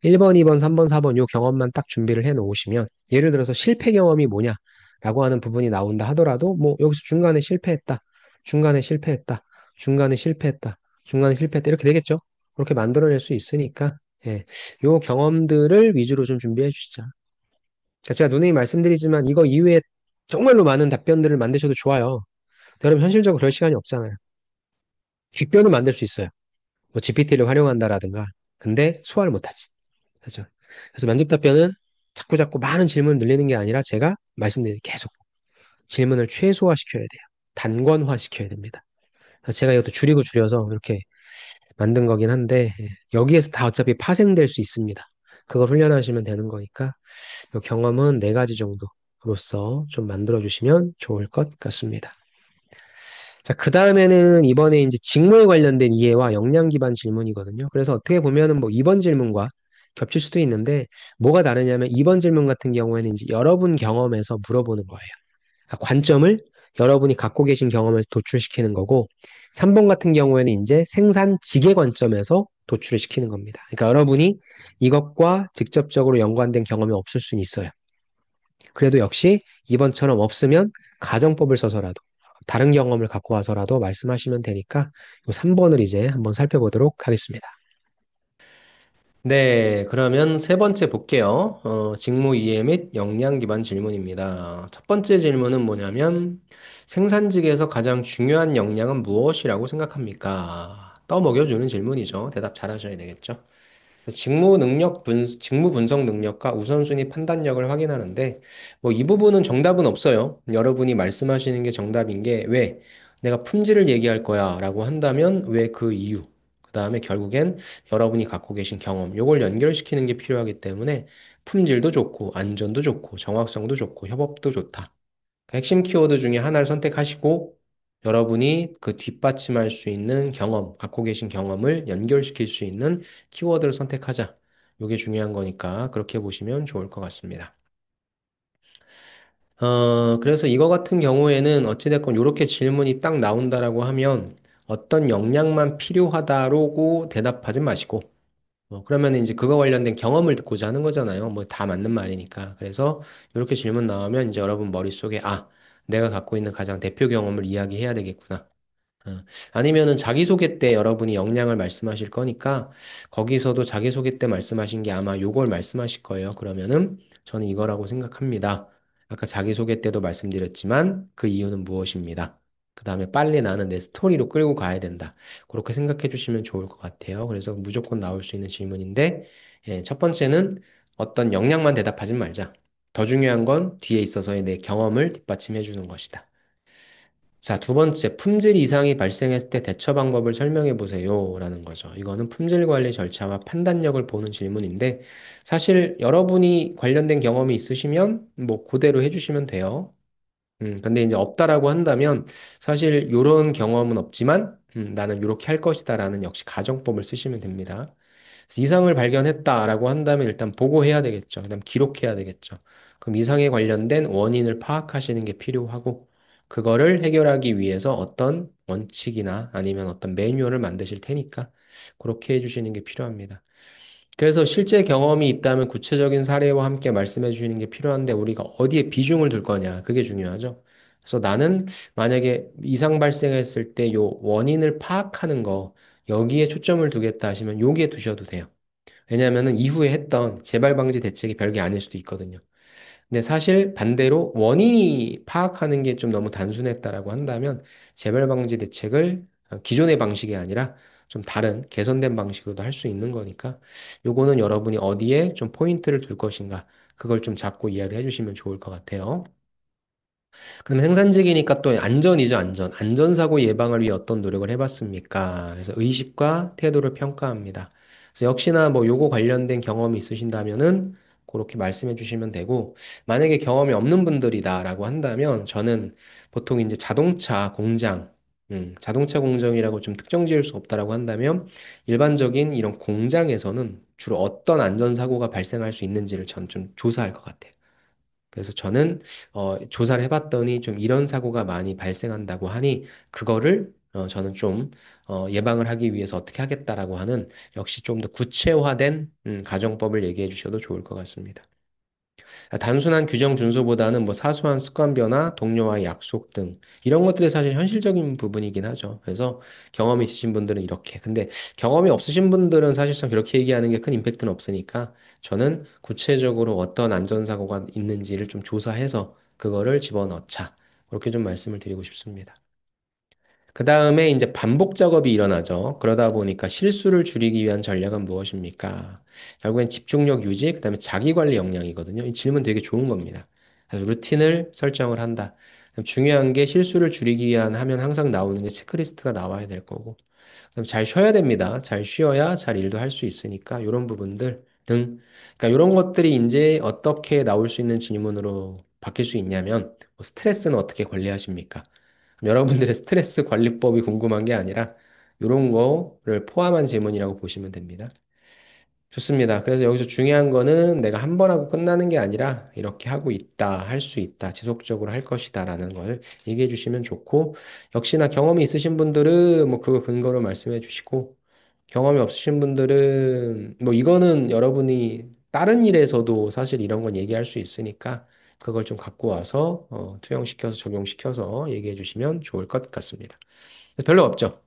1번, 2번, 3번, 4번 요 경험만 딱 준비를 해 놓으시면 예를 들어서 실패 경험이 뭐냐라고 하는 부분이 나온다 하더라도 뭐 여기서 중간에 실패했다. 중간에 실패했다. 중간에 실패했다. 중간에 실패했다. 이렇게 되겠죠? 그렇게 만들어낼 수 있으니까 예. 요 경험들을 위주로 좀 준비해 주시자. 자, 제가 누누이 말씀드리지만 이거 이외에 정말로 많은 답변들을 만드셔도 좋아요. 여러분 현실적으로 그럴 시간이 없잖아요. 뒷변을 만들 수 있어요. 뭐 GPT를 활용한다라든가. 근데 소화를 못하지. 그렇죠? 그래서 면접 답변은 자꾸 많은 질문을 늘리는 게 아니라 제가 말씀드린 계속 질문을 최소화시켜야 돼요. 단권화시켜야 됩니다. 그래서 제가 이것도 줄이고 줄여서 이렇게 만든 거긴 한데 여기에서 다 어차피 파생될 수 있습니다. 그걸 훈련하시면 되는 거니까 이 경험은 네 가지 정도로서 좀 만들어 주시면 좋을 것 같습니다. 자, 그 다음에는 이번에 이제 직무에 관련된 이해와 역량 기반 질문이거든요. 그래서 어떻게 보면은 뭐 2번 질문과 겹칠 수도 있는데 뭐가 다르냐면 2번 질문 같은 경우에는 이제 여러분 경험에서 물어보는 거예요. 그러니까 관점을 여러분이 갖고 계신 경험에서 도출시키는 거고 3번 같은 경우에는 이제 생산직의 관점에서 도출을 시키는 겁니다. 그러니까 여러분이 이것과 직접적으로 연관된 경험이 없을 수는 있어요. 그래도 역시 이번처럼 없으면 가정법을 써서라도 다른 경험을 갖고 와서라도 말씀하시면 되니까 이 3번을 이제 한번 살펴보도록 하겠습니다. 네, 그러면 세 번째 볼게요. 직무 이해 및 역량 기반 질문입니다. 첫 번째 질문은 뭐냐면 생산직에서 가장 중요한 역량은 무엇이라고 생각합니까? 떠먹여주는 질문이죠. 대답 잘하셔야 되겠죠. 직무 분석 능력과 우선순위 판단력을 확인하는데, 뭐 이 부분은 정답은 없어요. 여러분이 말씀하시는 게 정답인 게, 왜? 내가 품질을 얘기할 거야 라고 한다면, 왜 그 이유? 그 다음에 결국엔 여러분이 갖고 계신 경험, 요걸 연결시키는 게 필요하기 때문에, 품질도 좋고, 안전도 좋고, 정확성도 좋고, 협업도 좋다. 그 핵심 키워드 중에 하나를 선택하시고 여러분이 그 뒷받침할 수 있는 경험, 갖고 계신 경험을 연결시킬 수 있는 키워드를 선택하자. 이게 중요한 거니까 그렇게 보시면 좋을 것 같습니다. 그래서 이거 같은 경우에는 어찌됐건 이렇게 질문이 딱 나온다라고 하면 어떤 역량만 필요하다라고 대답하지 마시고 그러면 이제 그거 관련된 경험을 듣고자 하는 거잖아요. 뭐 다 맞는 말이니까. 그래서 이렇게 질문 나오면 이제 여러분 머릿속에 아, 내가 갖고 있는 가장 대표 경험을 이야기해야 되겠구나. 어, 아니면은 자기소개 때 여러분이 역량을 말씀하실 거니까 거기서도 자기소개 때 말씀하신 게 아마 요걸 말씀하실 거예요. 그러면은 저는 이거라고 생각합니다. 아까 자기소개 때도 말씀드렸지만 그 이유는 무엇입니다. 그 다음에 빨리 나는 내 스토리로 끌고 가야 된다. 그렇게 생각해 주시면 좋을 것 같아요. 그래서 무조건 나올 수 있는 질문인데, 예, 첫 번째는 어떤 역량만 대답하지 말자. 더 중요한 건 뒤에 있어서의 내 경험을 뒷받침해 주는 것이다. 자, 두 번째, 품질 이상이 발생했을 때 대처 방법을 설명해 보세요. 라는 거죠. 이거는 품질 관리 절차와 판단력을 보는 질문인데, 사실 여러분이 관련된 경험이 있으시면 뭐 그대로 해주시면 돼요. 근데 이제 없다라고 한다면 사실 요런 경험은 없지만 나는 요렇게 할 것이다라는 역시 가정법을 쓰시면 됩니다. 그래서 이상을 발견했다라고 한다면 일단 보고해야 되겠죠. 그다음 기록해야 되겠죠. 그럼 이상에 관련된 원인을 파악하시는 게 필요하고 그거를 해결하기 위해서 어떤 원칙이나 아니면 어떤 매뉴얼을 만드실 테니까 그렇게 해주시는 게 필요합니다. 그래서 실제 경험이 있다면 구체적인 사례와 함께 말씀해 주시는 게 필요한데 우리가 어디에 비중을 둘 거냐. 그게 중요하죠. 그래서 나는 만약에 이상 발생했을 때 요 원인을 파악하는 거 여기에 초점을 두겠다 하시면 여기에 두셔도 돼요. 왜냐하면은 이후에 했던 재발 방지 대책이 별게 아닐 수도 있거든요. 근데 사실 반대로 원인이 파악하는 게 좀 너무 단순했다라고 한다면 재발 방지 대책을 기존의 방식이 아니라 좀 다른 개선된 방식으로도 할 수 있는 거니까 요거는 여러분이 어디에 좀 포인트를 둘 것인가 그걸 좀 잡고 이해를 해주시면 좋을 것 같아요. 그럼 생산직이니까 또 안전이죠, 안전. 안전사고 예방을 위해 어떤 노력을 해봤습니까? 그래서 의식과 태도를 평가합니다. 그래서 역시나 뭐 요거 관련된 경험이 있으신다면은 그렇게 말씀해 주시면 되고, 만약에 경험이 없는 분들이다라고 한다면 저는 보통 이제 자동차 공장, 자동차 공정이라고 좀 특정 지을 수 없다라고 한다면 일반적인 이런 공장에서는 주로 어떤 안전사고가 발생할 수 있는지를 전 좀 조사할 것 같아요. 그래서 저는 조사를 해봤더니 좀 이런 사고가 많이 발생한다고 하니 그거를 저는 좀 예방을 하기 위해서 어떻게 하겠다라고 하는 역시 좀 더 구체화된 가정법을 얘기해 주셔도 좋을 것 같습니다. 단순한 규정 준수보다는 뭐 사소한 습관 변화, 동료와의 약속 등 이런 것들이 사실 현실적인 부분이긴 하죠. 그래서 경험이 있으신 분들은 이렇게. 근데 경험이 없으신 분들은 사실상 그렇게 얘기하는 게 큰 임팩트는 없으니까 저는 구체적으로 어떤 안전사고가 있는지를 좀 조사해서 그거를 집어넣자. 그렇게 좀 말씀을 드리고 싶습니다. 그 다음에 이제 반복 작업이 일어나죠. 그러다 보니까 실수를 줄이기 위한 전략은 무엇입니까? 결국엔 집중력 유지, 그 다음에 자기 관리 역량이거든요. 이 질문 되게 좋은 겁니다. 그래서 루틴을 설정을 한다. 그럼 중요한 게 실수를 줄이기 위한 하면 항상 나오는 게 체크리스트가 나와야 될 거고. 그럼 잘 쉬어야 됩니다. 잘 쉬어야 잘 일도 할 수 있으니까 이런 부분들 등. 그러니까 이런 것들이 이제 어떻게 나올 수 있는 질문으로 바뀔 수 있냐면 뭐 스트레스는 어떻게 관리하십니까? 여러분들의 스트레스 관리법이 궁금한 게 아니라 이런 거를 포함한 질문이라고 보시면 됩니다. 좋습니다. 그래서 여기서 중요한 거는 내가 한 번 하고 끝나는 게 아니라 이렇게 하고 있다, 할 수 있다, 지속적으로 할 것이다라는 걸 얘기해 주시면 좋고, 역시나 경험이 있으신 분들은 뭐 그 근거로 말씀해 주시고, 경험이 없으신 분들은 뭐 이거는 여러분이 다른 일에서도 사실 이런 건 얘기할 수 있으니까 그걸 좀 갖고 와서 투영시켜서 적용시켜서 얘기해 주시면 좋을 것 같습니다. 별로 없죠.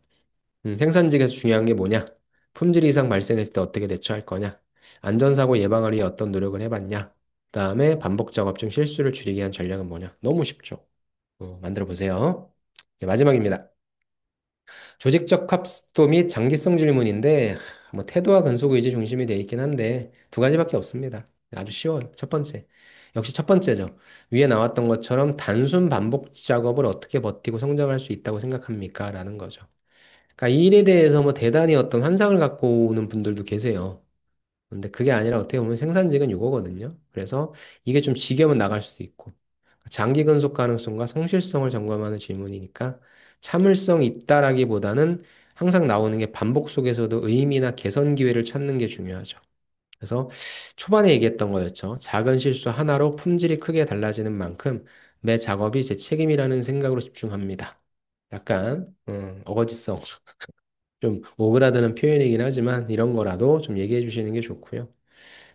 생산직에서 중요한 게 뭐냐? 품질 이상 발생했을 때 어떻게 대처할 거냐? 안전사고 예방을 위해 어떤 노력을 해봤냐? 그다음에 반복 작업 중 실수를 줄이기 위한 전략은 뭐냐? 너무 쉽죠. 만들어 보세요. 네, 마지막입니다. 조직적 합도 및 장기성 질문인데 뭐 태도와 근속 의지 중심이 돼 있긴 한데 두 가지밖에 없습니다. 아주 쉬워요. 첫 번째. 역시 첫 번째죠. 위에 나왔던 것처럼 단순 반복 작업을 어떻게 버티고 성장할 수 있다고 생각합니까? 라는 거죠. 그러니까 이 일에 대해서 뭐 대단히 어떤 환상을 갖고 오는 분들도 계세요. 근데 그게 아니라 어떻게 보면 생산직은 이거거든요. 그래서 이게 좀 지겨면 나갈 수도 있고 장기 근속 가능성과 성실성을 점검하는 질문이니까 참을성 있다라기보다는 항상 나오는 게 반복 속에서도 의미나 개선 기회를 찾는 게 중요하죠. 그래서 초반에 얘기했던 거였죠. 작은 실수 하나로 품질이 크게 달라지는 만큼 매 작업이 제 책임이라는 생각으로 집중합니다. 약간 어거지성 좀 오그라드는 표현이긴 하지만 이런 거라도 좀 얘기해 주시는 게 좋고요.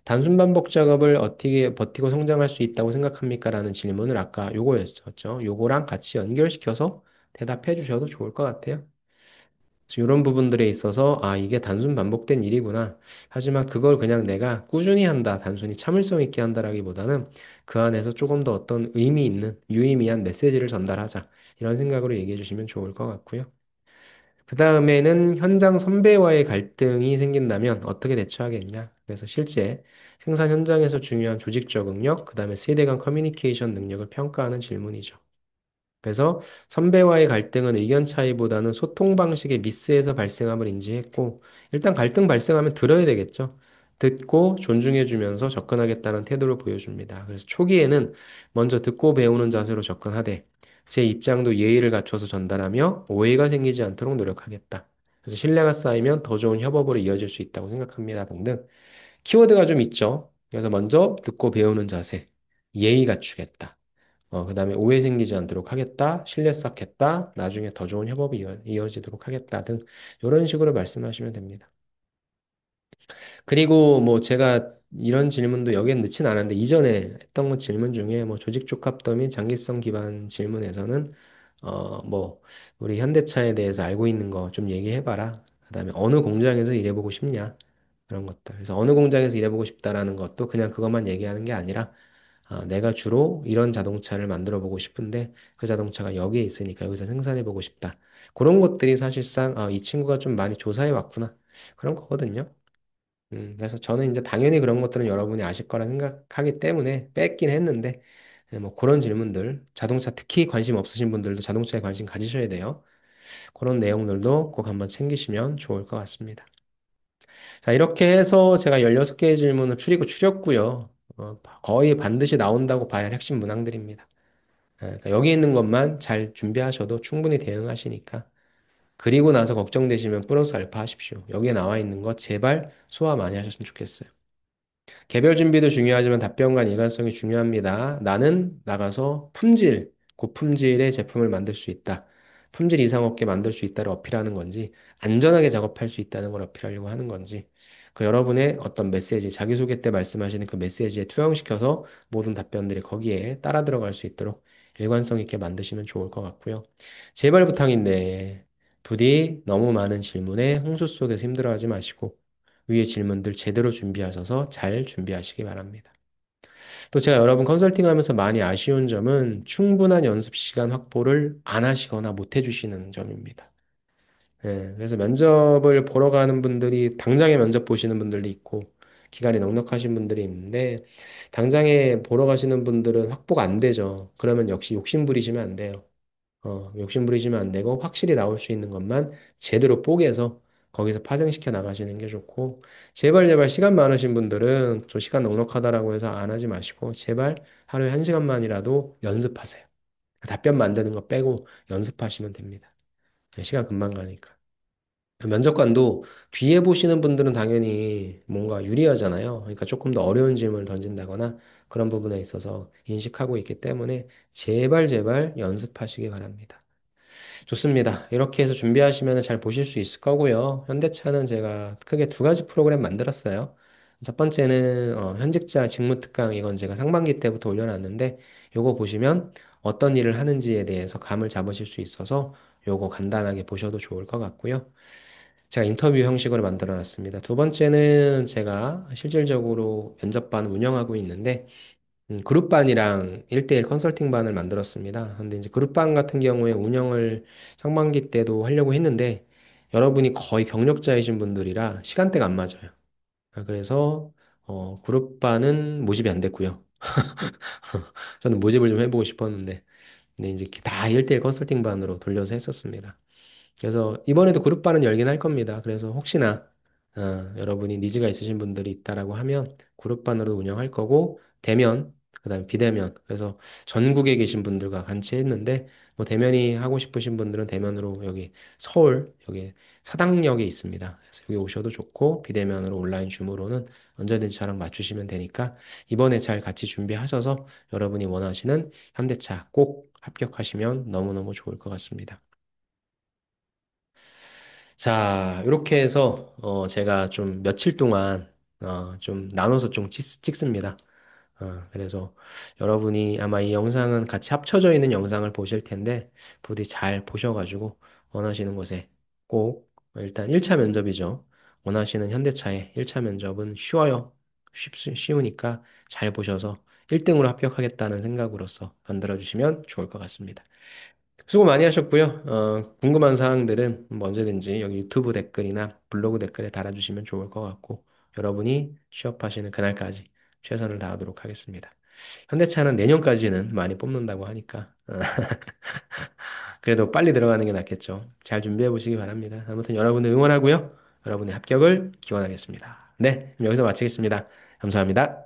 단순 반복 작업을 어떻게 버티고 성장할 수 있다고 생각합니까? 라는 질문을 아까 요거였었죠. 요거랑 같이 연결시켜서 대답해 주셔도 좋을 것 같아요. 그래서 이런 부분들에 있어서 아, 이게 단순 반복된 일이구나. 하지만 그걸 그냥 내가 꾸준히 한다. 단순히 참을성 있게 한다라기보다는 그 안에서 조금 더 어떤 의미 있는 유의미한 메시지를 전달하자. 이런 생각으로 얘기해 주시면 좋을 것 같고요. 그 다음에는 현장 선배와의 갈등이 생긴다면 어떻게 대처하겠냐? 그래서 실제 생산 현장에서 중요한 조직 적응력, 그 다음에 세대 간 커뮤니케이션 능력을 평가하는 질문이죠. 그래서 선배와의 갈등은 의견 차이보다는 소통 방식의 미스에서 발생함을 인지했고, 일단 갈등 발생하면 들어야 되겠죠. 듣고 존중해주면서 접근하겠다는 태도를 보여줍니다. 그래서 초기에는 먼저 듣고 배우는 자세로 접근하되, 제 입장도 예의를 갖춰서 전달하며 오해가 생기지 않도록 노력하겠다. 그래서 신뢰가 쌓이면 더 좋은 협업으로 이어질 수 있다고 생각합니다. 등등. 키워드가 좀 있죠. 그래서 먼저 듣고 배우는 자세, 예의 갖추겠다. 그다음에 오해 생기지 않도록 하겠다, 신뢰 쌓겠다, 나중에 더 좋은 협업이 이어지도록 하겠다 등 이런 식으로 말씀하시면 됩니다. 그리고 뭐 제가 이런 질문도 여기에 넣진 않았는데 이전에 했던 것 질문 중에 뭐 조직 적합도 및 장기성 기반 질문에서는 뭐 우리 현대차에 대해서 알고 있는 거 좀 얘기해봐라. 그다음에 어느 공장에서 일해보고 싶냐? 그런 것들. 그래서 어느 공장에서 일해보고 싶다라는 것도 그냥 그것만 얘기하는 게 아니라 내가 주로 이런 자동차를 만들어 보고 싶은데 그 자동차가 여기에 있으니까 여기서 생산해 보고 싶다. 그런 것들이 사실상 이 친구가 좀 많이 조사해 왔구나. 그런 거거든요. 그래서 저는 이제 당연히 그런 것들은 여러분이 아실 거라 생각하기 때문에 뺐긴 했는데 뭐 그런 질문들, 자동차 특히 관심 없으신 분들도 자동차에 관심 가지셔야 돼요. 그런 내용들도 꼭 한번 챙기시면 좋을 것 같습니다. 자, 이렇게 해서 제가 16개의 질문을 추렸고요. 거의 반드시 나온다고 봐야 할 핵심 문항들입니다. 그러니까 여기 있는 것만 잘 준비하셔도 충분히 대응하시니까. 그리고 나서 걱정되시면 플러스 알파 하십시오. 여기에 나와 있는 거 제발 소화 많이 하셨으면 좋겠어요. 개별 준비도 중요하지만 답변과 일관성이 중요합니다. 나는 나가서 고품질의 제품을 만들 수 있다. 품질 이상 없게 만들 수 있다를 어필하는 건지, 안전하게 작업할 수 있다는 걸 어필하려고 하는 건지, 그 여러분의 어떤 메시지, 자기소개 때 말씀하시는 그 메시지에 투영시켜서 모든 답변들이 거기에 따라 들어갈 수 있도록 일관성 있게 만드시면 좋을 것 같고요. 제발 부탁인데, 부디 너무 많은 질문에 홍수 속에서 힘들어하지 마시고, 위의 질문들 제대로 준비하셔서 잘 준비하시기 바랍니다. 또 제가 여러분 컨설팅하면서 많이 아쉬운 점은 충분한 연습 시간 확보를 안 하시거나 못 해주시는 점입니다. 그래서 면접을 보러 가는 분들이 당장에 면접 보시는 분들이 있고 기간이 넉넉하신 분들이 있는데 당장에 보러 가시는 분들은 확보가 안 되죠. 그러면 역시 욕심 부리시면 안 돼요. 욕심 부리시면 안 되고 확실히 나올 수 있는 것만 제대로 뽀개서 거기서 파생시켜 나가시는 게 좋고 제발 제발 시간 많으신 분들은 좀 시간 넉넉하다라고 해서 안 하지 마시고 제발 하루에 1시간만이라도 연습하세요. 답변 만드는 거 빼고 연습하시면 됩니다. 시간 금방 가니까. 면접관도 뒤에 보시는 분들은 당연히 뭔가 유리하잖아요. 그러니까 조금 더 어려운 질문을 던진다거나 그런 부분에 있어서 인식하고 있기 때문에 제발 제발 연습하시기 바랍니다. 좋습니다. 이렇게 해서 준비하시면 잘 보실 수 있을 거고요. 현대차는 제가 크게 두 가지 프로그램 만들었어요. 첫 번째는 현직자 직무특강 이건 제가 상반기 때부터 올려놨는데 요거 보시면 어떤 일을 하는지에 대해서 감을 잡으실 수 있어서 요거 간단하게 보셔도 좋을 것 같고요. 제가 인터뷰 형식으로 만들어 놨습니다. 두 번째는 제가 실질적으로 면접반 운영하고 있는데 그룹반이랑 1대1 컨설팅반을 만들었습니다. 근데 이제 그룹반 같은 경우에 운영을 상반기 때도 하려고 했는데 여러분이 거의 경력자이신 분들이라 시간대가 안 맞아요. 그래서 그룹반은 모집이 안 됐고요. 저는 모집을 좀 해보고 싶었는데 근데 이제 다 1대1 컨설팅반으로 돌려서 했었습니다. 그래서 이번에도 그룹반은 열긴 할 겁니다. 그래서 혹시나 여러분이 니즈가 있으신 분들이 있다라고 하면 그룹반으로 운영할 거고 대면 그다음에 비대면 그래서 전국에 계신 분들과 같이 했는데 뭐 대면이 하고 싶으신 분들은 대면으로 여기 서울 여기 사당역에 있습니다. 그래서 여기 오셔도 좋고 비대면으로 온라인 줌으로는 언제든지 저랑 맞추시면 되니까 이번에 잘 같이 준비하셔서 여러분이 원하시는 현대차 꼭 합격하시면 너무너무 좋을 것 같습니다. 자, 이렇게 해서 제가 좀 며칠 동안 좀 나눠서 좀 찍습니다. 그래서 여러분이 아마 이 영상은 같이 합쳐져 있는 영상을 보실 텐데 부디 잘 보셔가지고 원하시는 곳에 꼭 일단 1차 면접이죠. 원하시는 현대차의 1차 면접은 쉬워요. 쉬우니까 잘 보셔서 1등으로 합격하겠다는 생각으로서 만들어 주시면 좋을 것 같습니다. 수고 많이 하셨고요. 궁금한 사항들은 뭐 언제든지 여기 유튜브 댓글이나 블로그 댓글에 달아주시면 좋을 것 같고, 여러분이 취업하시는 그날까지 최선을 다하도록 하겠습니다. 현대차는 내년까지는 많이 뽑는다고 하니까, 그래도 빨리 들어가는 게 낫겠죠. 잘 준비해 보시기 바랍니다. 아무튼 여러분들 응원하고요. 여러분의 합격을 기원하겠습니다. 네, 그럼 여기서 마치겠습니다. 감사합니다.